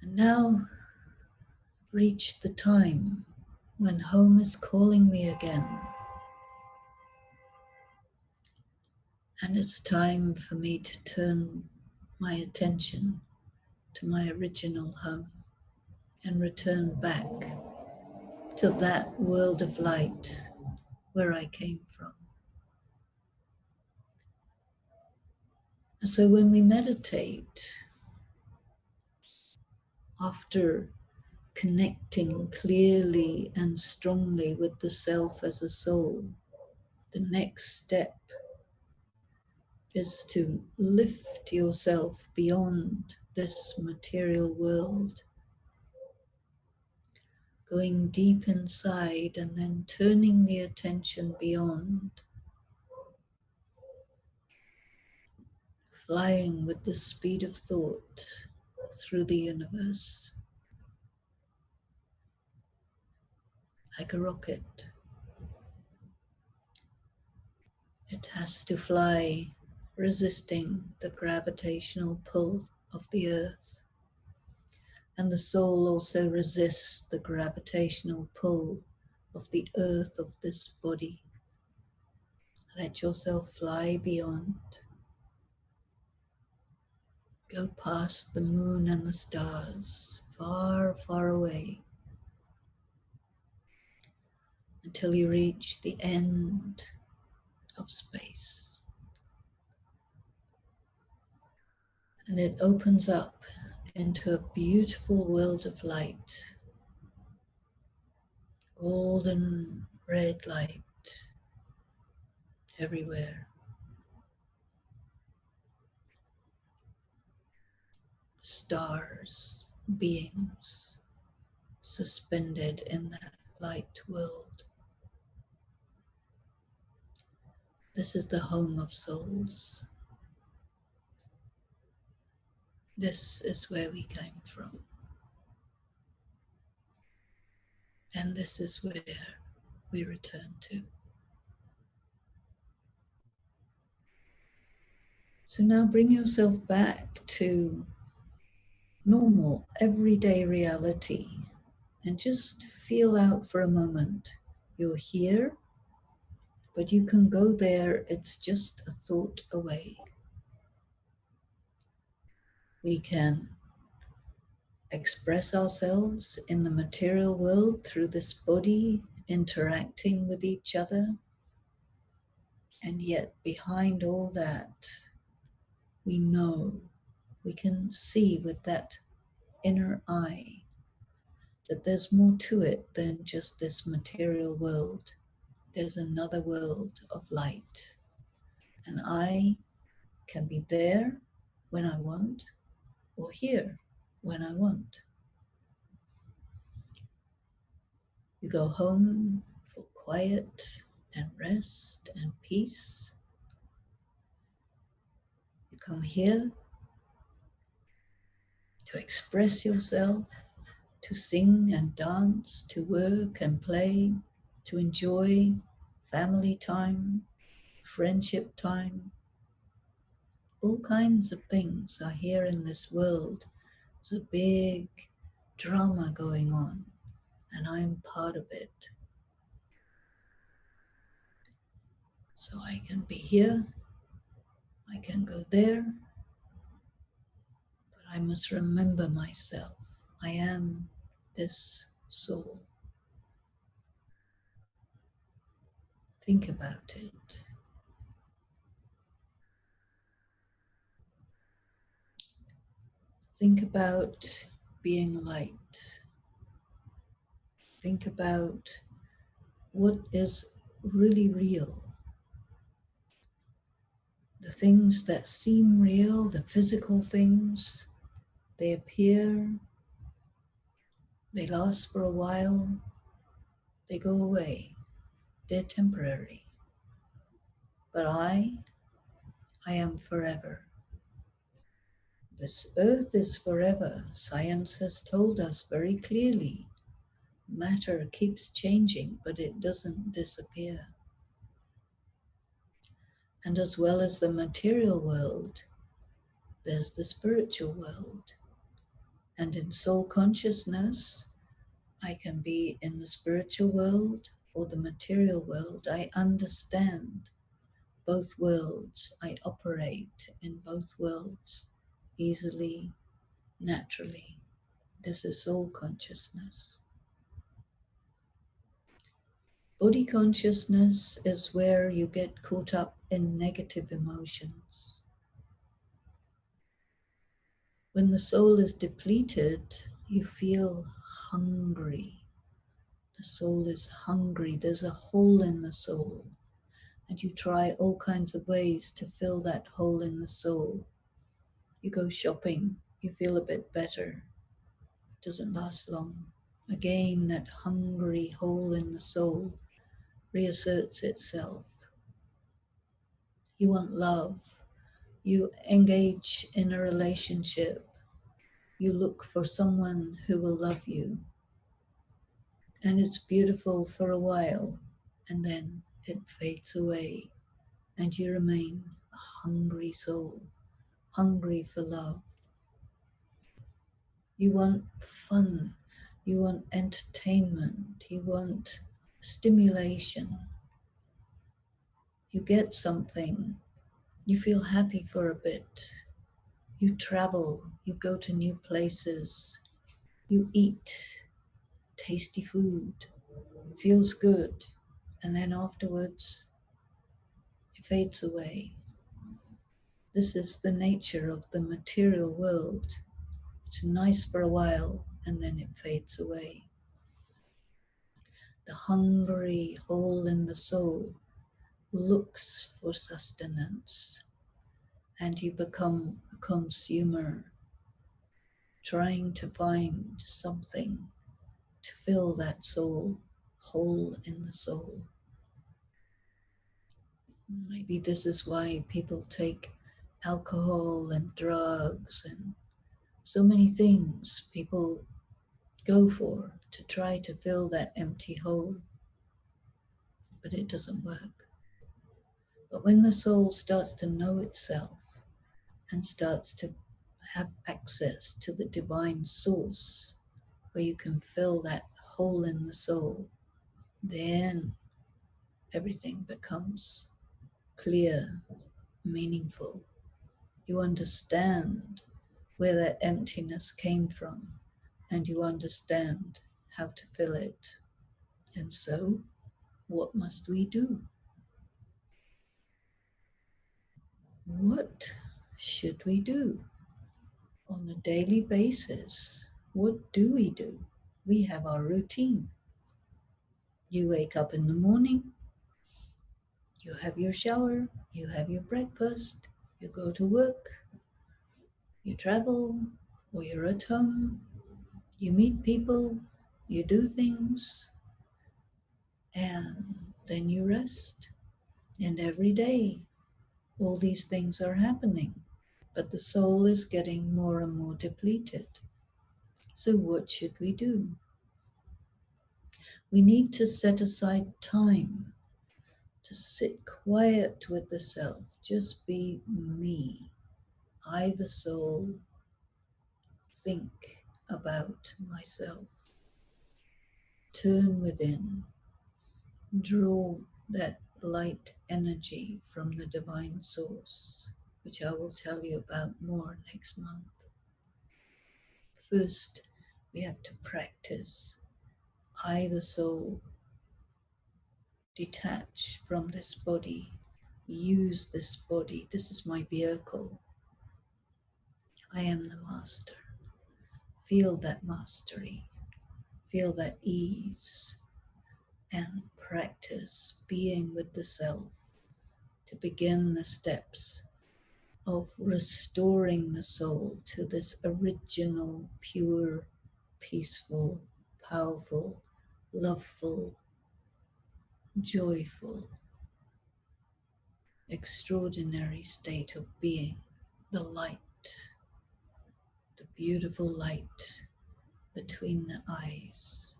S4: And now I've reached the time when home is calling me again. And it's time for me to turn my attention to my original home and return back to that world of light where I came from. And so when we meditate, after connecting clearly and strongly with the self as a soul, the next step is to lift yourself beyond this material world, going deep inside and then turning the attention beyond, flying with the speed of thought through the universe like a rocket. It has to fly resisting the gravitational pull of the earth. And the soul also resists the gravitational pull of the earth of this body. Let yourself fly beyond. Go past the moon and the stars, far, far away, until you reach the end of space. And it opens up into a beautiful world of light. Golden red light everywhere. Stars, beings suspended in that light world. This is the home of souls. This is where we came from. And this is where we return to. So now bring yourself back to normal, everyday reality and just feel out for a moment. You're here, but you can go there. It's just a thought away. We can express ourselves in the material world through this body, interacting with each other. And yet behind all that, we know, we can see with that inner eye, that there's more to it than just this material world. There's another world of light. And I can be there when I want, or here when I want. You go home for quiet and rest and peace. You come here to express yourself, to sing and dance, to work and play, to enjoy family time, friendship time. All kinds of things are here in this world. There's a big drama going on, and I'm part of it. So I can be here, I can go there, but I must remember myself. I am this soul. Think about it. Think about being light. Think about what is really real. The things that seem real, the physical things, they appear, they last for a while, they go away, they're temporary. But I am forever. This earth is forever. Science has told us very clearly. Matter keeps changing, but it doesn't disappear. And as well as the material world, there's the spiritual world. And in soul consciousness, I can be in the spiritual world or the material world. I understand both worlds. I operate in both worlds easily, naturally. This is soul consciousness. Body consciousness is where you get caught up in negative emotions. When the soul is depleted, you feel hungry. The soul is hungry. There's a hole in the soul. And you try all kinds of ways to fill that hole in the soul. You go shopping, you feel a bit better. It doesn't last long. Again, that hungry hole in the soul reasserts itself. You want love. You engage in a relationship. You look for someone who will love you. And it's beautiful for a while, and then it fades away, and you remain a hungry soul, hungry for love. You want fun, you want entertainment, you want stimulation. You get something, you feel happy for a bit. You travel, you go to new places, you eat tasty food, feels good, and then afterwards it fades away. This is the nature of the material world. It's nice for a while and then it fades away. The hungry hole in the soul looks for sustenance, and you become a consumer, trying to find something to fill that soul, hole in the soul. Maybe this is why people take alcohol and drugs and so many things people go for to try to fill that empty hole. But it doesn't work. But when the soul starts to know itself and starts to have access to the divine source where you can fill that hole in the soul, then everything becomes clear, meaningful. You understand where that emptiness came from, and you understand how to fill it. And so, what must we do? What should we do on a daily basis what do? We have our routine. You wake up in the morning, you have your shower, you have your breakfast, you go to work, you travel, or you're at home, you meet people, you do things, and then you rest. And every day, all these things are happening, but the soul is getting more and more depleted. So what should we do? We need to set aside time to sit quiet with the self. Just be me. I, the soul, think about myself. Turn within. Draw that light energy from the divine source, which I will tell you about more next month. First, we have to practice. I, the soul, detach from this body. Use this body. This is my vehicle. I am the master. Feel that mastery. Feel that ease. And practice being with the self to begin the steps of restoring the soul to this original, pure, peaceful, powerful, loveful, joyful, extraordinary state of being, the light, the beautiful light between the eyes.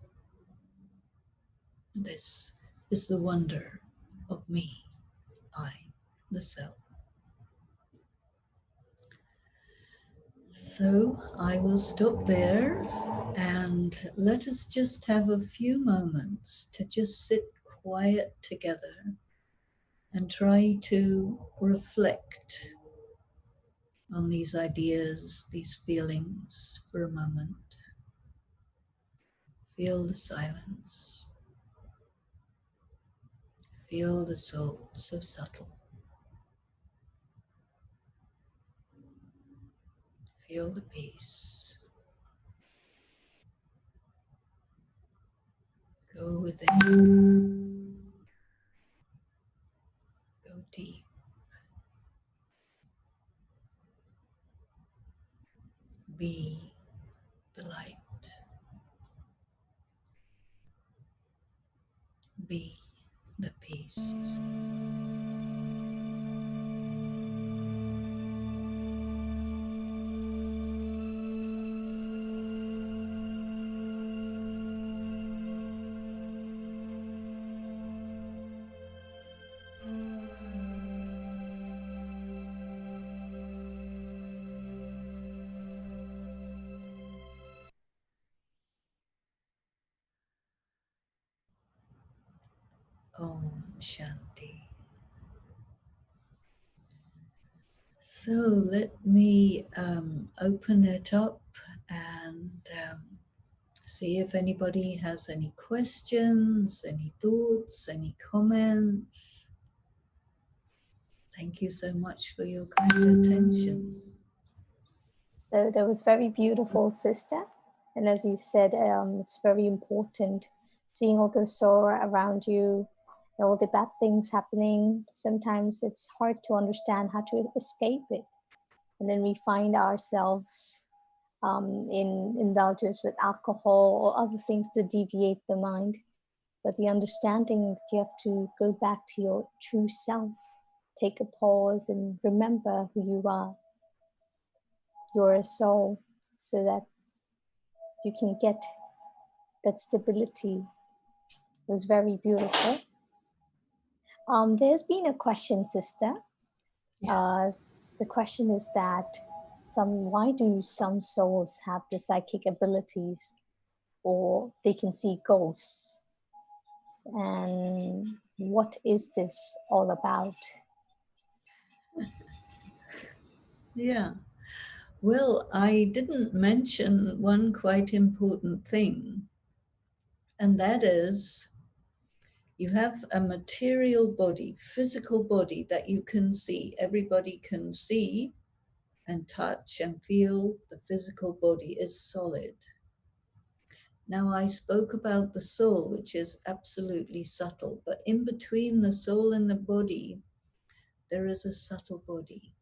S4: This is the wonder of me, I, the self. So I will stop there and let us just have a few moments to just sit quiet together and try to reflect on these ideas, these feelings for a moment. Feel the silence. Feel the soul so subtle. Feel the peace. Go within. Go deep. Be the light. Be the peace. Om Shanti. So let me open it up and see if anybody has any questions, any thoughts, any comments. Thank you so much for your kind attention.
S1: So that was very beautiful, sister. And as you said, it's very important seeing all the sorrow around you, all the bad things happening. Sometimes it's hard to understand how to escape it. And then we find ourselves in indulgence with alcohol or other things to deviate the mind. But the understanding that you have to go back to your true self, take a pause and remember who you are. You're a soul, so that you can get that stability. It was very beautiful. There's been a question, sister.
S4: Yeah.
S1: The question is that why do some souls have the psychic abilities, or they can see ghosts? And what is this all about?
S4: Yeah. Well, I didn't mention one quite important thing, and that is you have a material body, physical body that you can see. Everybody can see and touch and feel. The physical body is solid. Now, I spoke about the soul, which is absolutely subtle, but in between the soul and the body, there is a subtle body.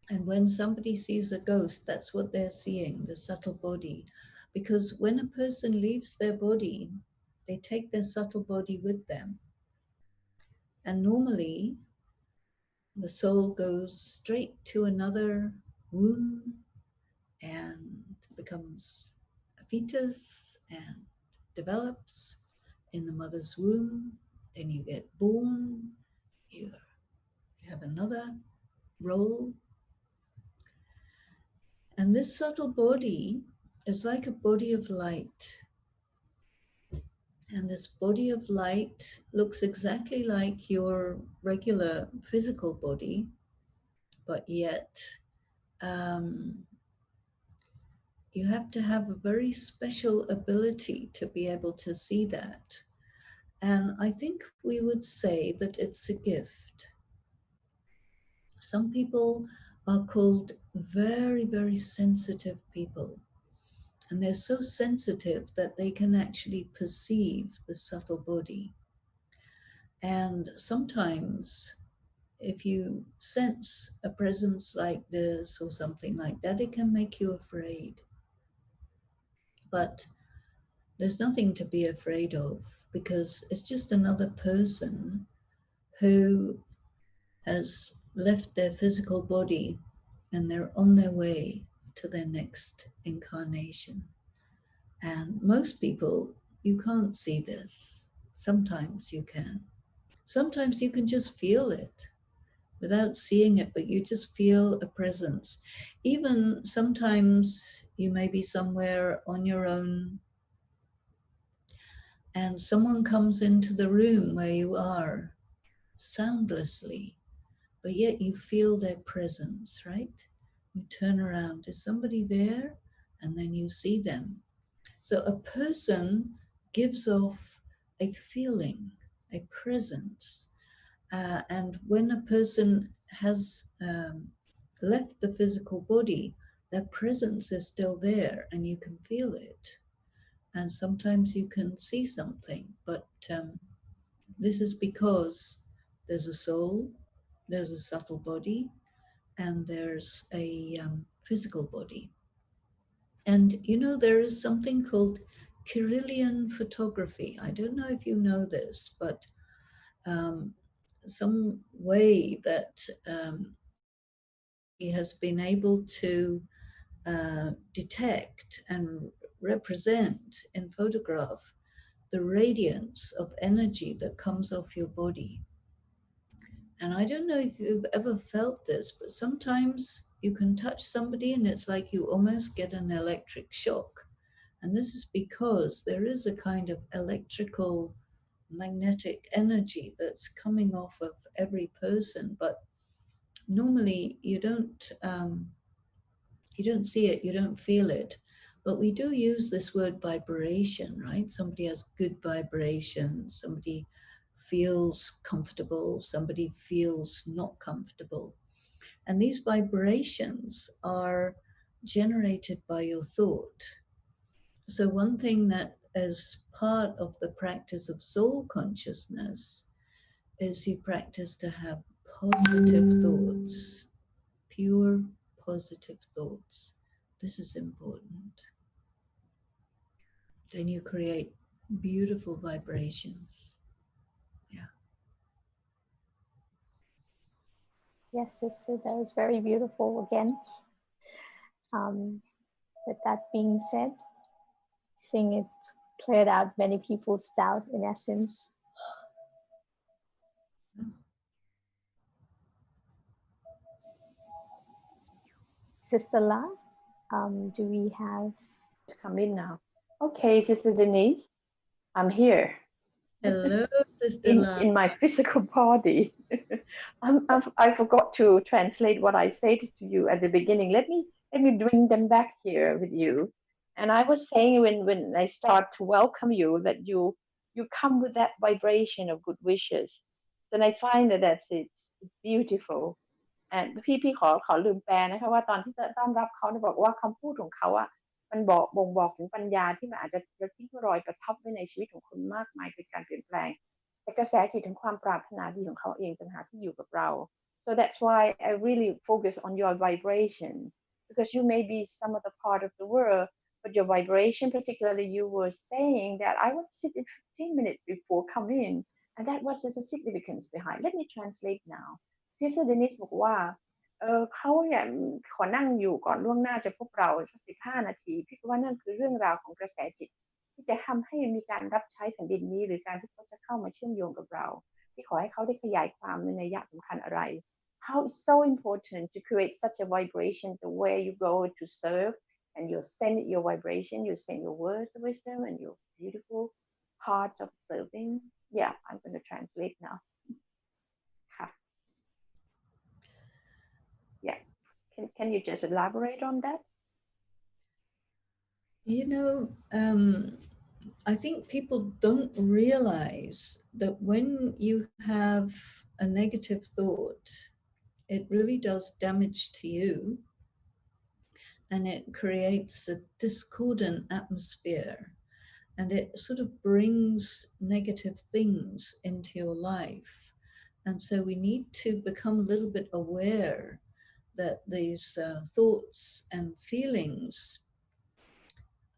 S4: And when somebody sees a ghost, that's what they're seeing, the subtle body. Because when a person leaves their body, they take their subtle body with them. And normally, the soul goes straight to another womb and becomes a fetus and develops in the mother's womb. Then you get born, you have another role. And this subtle body is like a body of light. And this body of light looks exactly like your regular physical body, but yet you have to have a very special ability to be able to see that. And I think we would say that it's a gift. Some people are called very, very sensitive people. And they're so sensitive that they can actually perceive the subtle body. And sometimes, if you sense a presence like this or something like that, it can make you afraid. But there's nothing to be afraid of, because it's just another person who has left their physical body and they're on their way to their next incarnation. And most people, you can't see this. Sometimes you can. Sometimes you can just feel it without seeing it, but you just feel a presence. Even sometimes you may be somewhere on your own and someone comes into the room where you are soundlessly, but yet you feel their presence, right? You turn around, is somebody there? And then you see them. So a person gives off a feeling, a presence. And when a person has left the physical body, their presence is still there and you can feel it. And sometimes you can see something, but this is because there's a soul, there's a subtle body, and there's a physical body. And you know, there is something called Karelian photography. I don't know if you know this, but some way that he has been able to detect and represent in photograph the radiance of energy that comes off your body. And I don't know if you've ever felt this, but sometimes you can touch somebody and it's like you almost get an electric shock. And this is because there is a kind of electrical magnetic energy that's coming off of every person. But normally you don't see it, you don't feel it. But we do use this word vibration, right? Somebody has good vibration, somebody feels comfortable, somebody feels not comfortable. And these vibrations are generated by your thought. So one thing that is part of the practice of soul consciousness is you practice to have positive thoughts, pure positive thoughts. This is important. Then you create beautiful vibrations. Yeah.
S1: Yes, sister, that was very beautiful again. With that being said, I think it's cleared out many people's doubt in essence. Sister La, do we have
S5: to come in now? Okay, Sister Denise, I'm here.
S4: Hello, Sister La.
S5: In my physical body. I forgot to translate what I said to you at the beginning. Let me bring them back here with you. And I was saying when I start to welcome you that you come with that vibration of good wishes. And I find that it's beautiful. And พี่ขอลืมแปลนะคะว่าตอนที่ต้อนรับเขาเนี่ยบอกว่าคำพูดของเขาอะ มันบ่งบอกถึงปัญญาที่มันอาจจะทิ้งรอยประทับไว้ในชีวิตของคุณมากมายเกิดการเปลี่ยนแปลงแต่กระแสจิตถึงความปรารถนาดีของเขาเองต่างหากที่อยู่กับเรา so that's why I really focus on your vibration because you may be some other part of the world but your vibration particularly you were saying that I want to sit in 15 minutes before come in and that was the significance behind let me translate now พี่เซอร์เดนิสบอกว่าเขาเนี่ยขอนั่งอยู่ก่อนล่วงหน้าจะพบเราสัก15 นาทีพี่ก็ว่านั่นคือเรื่องราวของกระแสจิตที่จะทำให้มีการรับใช้แผ่นดินนี้หรือการที่เขาจะเข้ามาเชื่อมโยงกับเราที่ขอให้เขาได้ขยายความในนัยยะสำคัญอะไร how it's so important to create such a vibration the way you go to serve and you send your vibration you send your words of wisdom and your beautiful hearts of serving yeah I'm going to translate now ค่ะ yeah can you just elaborate on that
S4: You know, I think people don't realize that when you have a negative thought, it really does damage to you and it creates a discordant atmosphere and it sort of brings negative things into your life. And so we need to become a little bit aware that these thoughts and feelings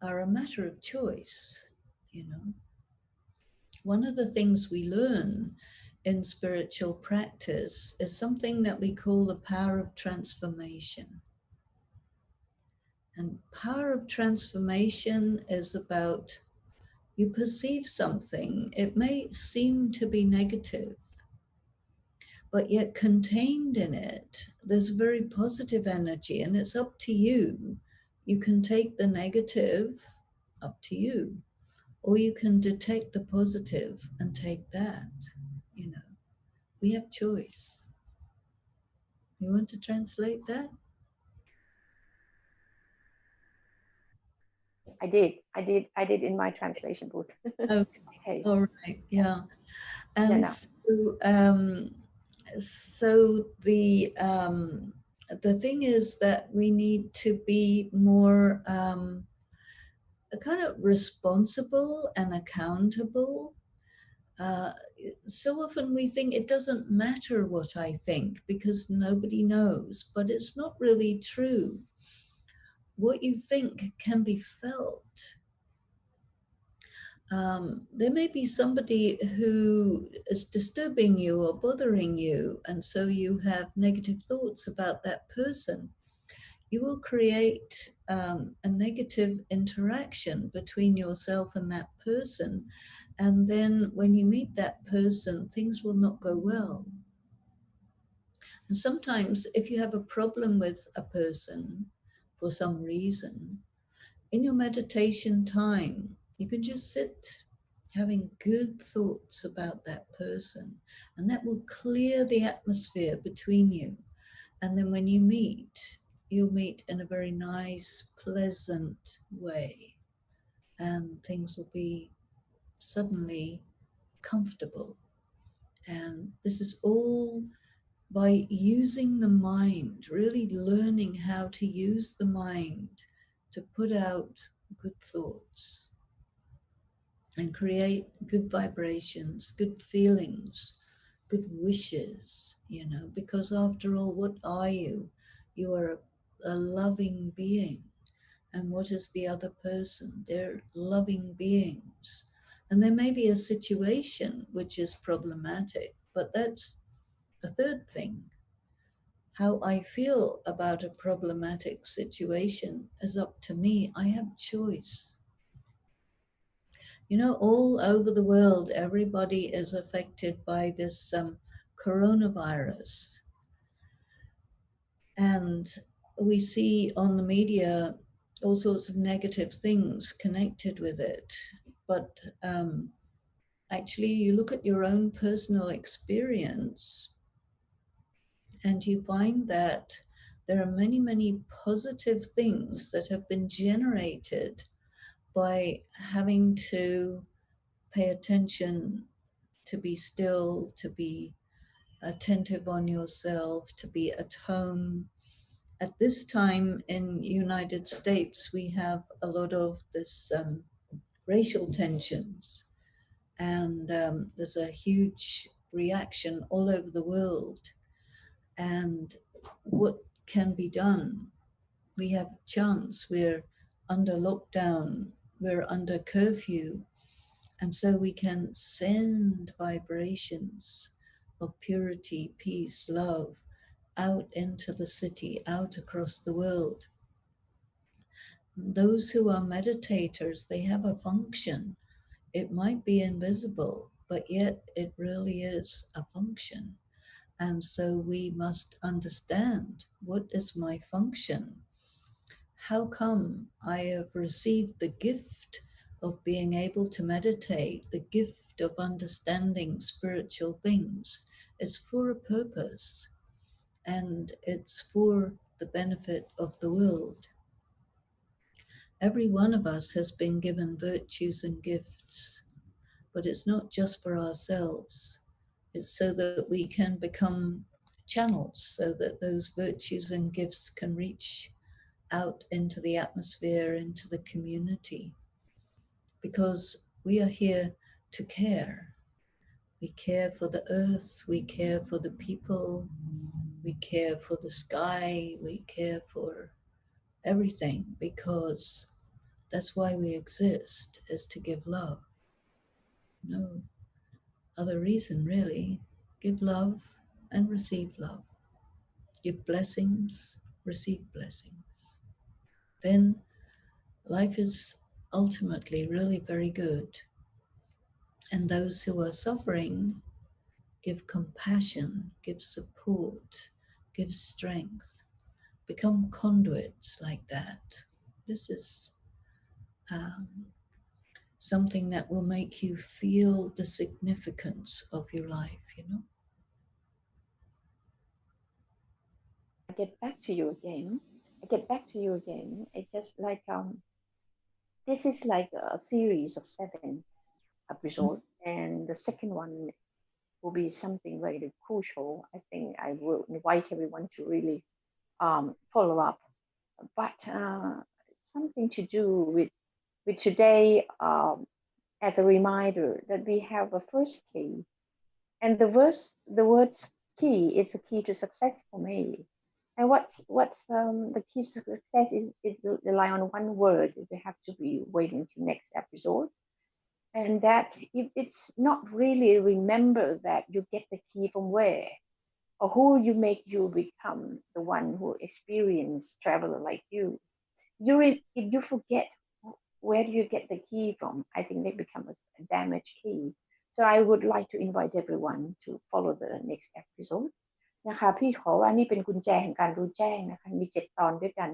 S4: are a matter of choice, you know. One of the things we learn in spiritual practice is something that we call the power of transformation. And power of transformation is about you perceive something, it may seem to be negative, but yet contained in it, there's very positive energy, and it's up to you. You can take the negative, up to you, or you can detect the positive and take that. You know, we have choice. You want to translate that?
S5: I did in my translation booth
S4: Okay. All right. Yeah.
S5: yeah
S4: And
S5: no.
S4: so the thing is that we need to be more kind of responsible and accountable. So often we think it doesn't matter what I think because nobody knows, but it's not really true. What you think can be felt. There may be somebody who is disturbing you or bothering you, and so you have negative thoughts about that person. You will create a negative interaction between yourself and that person. And then when you meet that person, things will not go well. And sometimes if you have a problem with a person for some reason, in your meditation time, you can just sit having good thoughts about that person, and that will clear the atmosphere between you. And then when you meet, you'll meet in a very nice, pleasant way, and things will be suddenly comfortable. And this is all by using the mind, really learning how to use the mind to put out good thoughts and create good vibrations, good feelings, good wishes, you know, because after all, what are you? You are a loving being. And what is the other person? They're loving beings. And there may be a situation which is problematic, but that's a third thing. How I feel about a problematic situation is up to me. I have choice. You know, all over the world, everybody is affected by this coronavirus. And we see on the media all sorts of negative things connected with it. But actually, you look at your own personal experience and you find that there are many, many positive things that have been generated by having to pay attention, to be still, to be attentive on yourself, to be at home, at this time in United States, we have a lot of this racial tensions, and there's a huge reaction all over the world. And what can be done? We have a chance. We're under lockdown, we're under curfew, and so we can send vibrations of purity, peace, love out into the city, out across the world. Those who are meditators, they have a function. It might be invisible, but yet it really is a function. And so we must understand, what is my function? How come I have received the gift of being able to meditate, the gift of understanding spiritual things? It's for a purpose, and it's for the benefit of the world. Every one of us has been given virtues and gifts, but it's not just for ourselves. It's so that we can become channels, so that those virtues and gifts can reach out into the atmosphere, into the community. Because we are here to care. We care for the earth, we care for the people, we care for the sky, we care for everything, because that's why we exist, is to give love. No other reason, really. Give love and receive love. Give blessings, receive blessings. Then life is ultimately really very good. And those who are suffering, give compassion, give support, give strength. Become conduits like that. This is something that will make you feel the significance of your life, you know?
S5: I get back to you again. It's just like this is like a series of 7 episodes, and the second one will be something very crucial. I think I will invite everyone to really follow up. But something to do with today, as a reminder that we have a first key, and the words key is a key to success for me. And what's the key to success is rely on one word. We have to be waiting till next episode, and that if it's not really remember that you get the key from where or who you make you become the one who experience traveler like you. If you forget where do you get the key from, I think they become a damaged key. So I would like to invite everyone to follow the next episode นะคะพี่ขอว่านี่เป็นกุญแจแห่งการรู้แจ้งนะคะมี7 ตอนด้วยกัน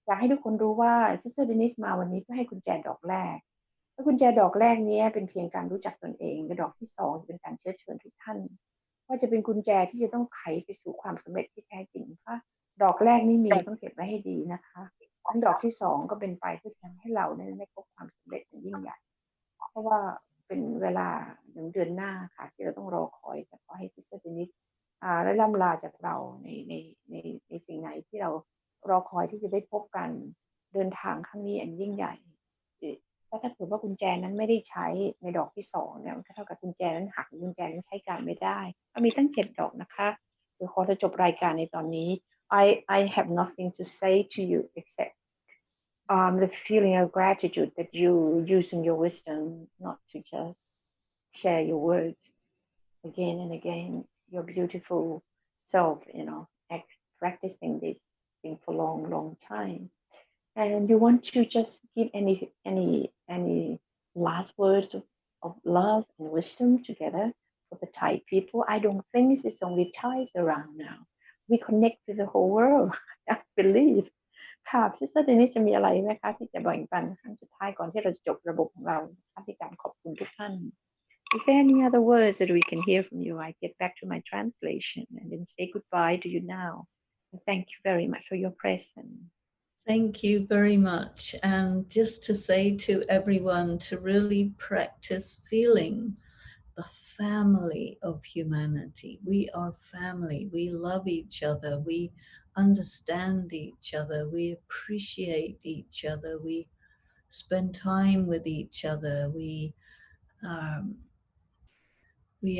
S5: อยากให้ทุกคนรู้ว่าซิสเตอร์เดนิสมาวันนี้เพื่อให้กุญแจดอกแรกและกุญแจดอกแรกนี้เป็นเพียงการรู้จักตนเองและดอกที่2จะเป็นการเชื้อเชิญทุกท่านว่าจะเป็นกุญแจที่จะต้องไขไปสู่ความสำเร็จที่แท้จริงค่ะดอกแรกนี่มีต้องเก็บไว้ให้ดีนะคะอันดอกที่2ก็เป็นไปเพื่อทำให้เราได้พบความสำเร็จอย่างยิ่งใหญ่เพราะว่าเป็นเวลา1 เดือนหน้าค่ะที่เราต้องรอคอยแต่ขอให้ซิสเตอร์เดนิสและล่ำลาจากเราในสิ่งไหนที่เรารอคอยที่จะได้พบกันเดินทางครั้งนี้อันยิ่งใหญ่ถ้าเกิดว่ากุญแจนั้นไม่ได้ใช้ในดอกที่2เนี่ยมันก็เท่ากับกุญแจนั้นหักกุญแจนั้นใช้การไม่ได้ก็มีตั้ง7 ดอกนะคะเดี๋ยวขอจะจบรายการในตอนนี้ I have nothing to say to you except the feeling of gratitude that you using your wisdom not to just share your words again and again, your beautiful self, practicing this thing for long time. And you want to just give any last words of love and wisdom together for the Thai people. I don't think it's only Thais around now. We connect with the whole world, I believe. ค่ะพี่เซอร์เดนิสจะมีอะไรไหมคะที่จะแบ่งปันครั้งสุดท้ายก่อนที่เราจะจบระบบของเราที่การขอบคุณทุกท่าน Is there any other words that we can hear from you? I get back to my translation and then say goodbye to you now. And thank you very much for your presence.
S4: Thank you very much. And just to say to everyone to really practice feeling the family of humanity. We are family. We love each other. We understand each other, we appreciate each other, we spend time with each other, we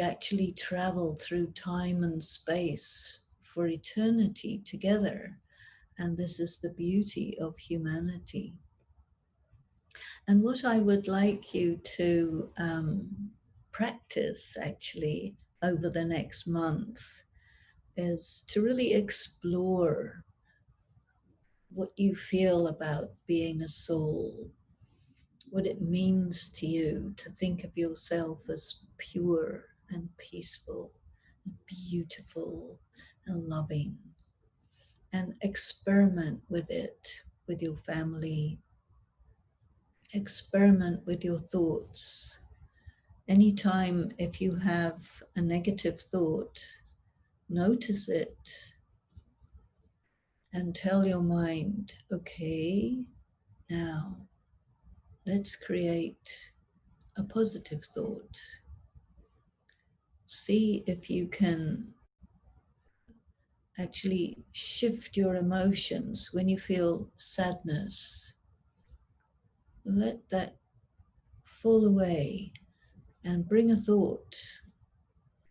S4: actually travel through time and space for eternity together. And this is the beauty of humanity. And what I would like you to practice actually over the next month is to really explore what you feel about being a soul, what it means to you to think of yourself as pure and peaceful and beautiful and loving, and experiment with it, with your family, experiment with your thoughts. Anytime if you have a negative thought, notice it and tell your mind, okay, now let's create a positive thought. See if you can actually shift your emotions. When you feel sadness, let that fall away and bring a thought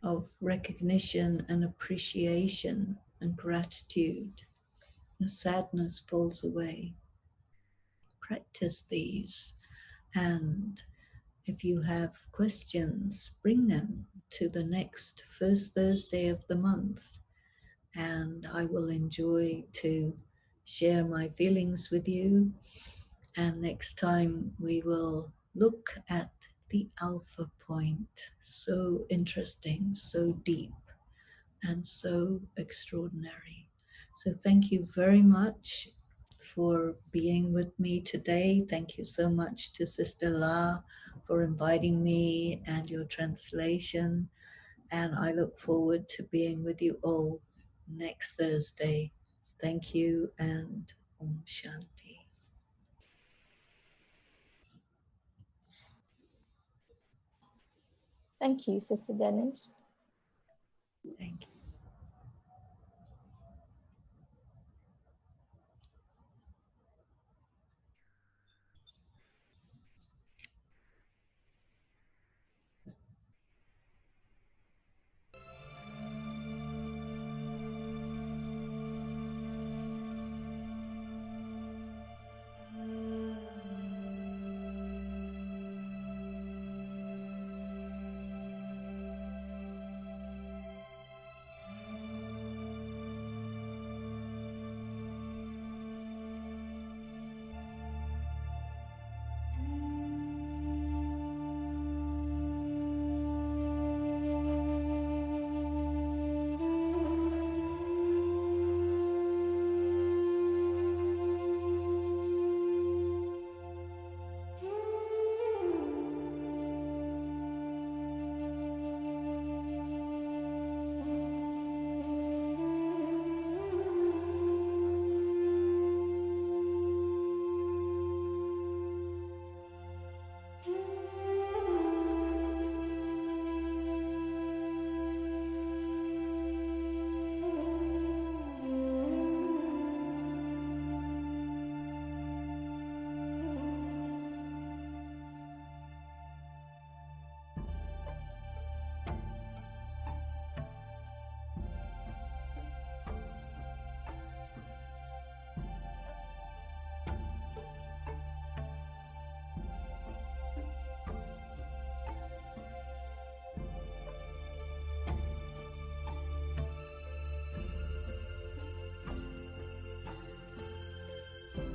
S4: of recognition and appreciation and gratitude. The sadness falls away. Practice these, and if you have questions, bring them to the next first Thursday of the month, and I will enjoy to share my feelings with you. And next time we will look at the alpha point. So interesting, so deep, and so extraordinary. So thank you very much for being with me today. Thank you so much to Sister La for inviting me and your translation. And I look forward to being with you all next Thursday. Thank you, and Om Shanti.
S1: Thank you, Sister Denise.
S4: Thank you.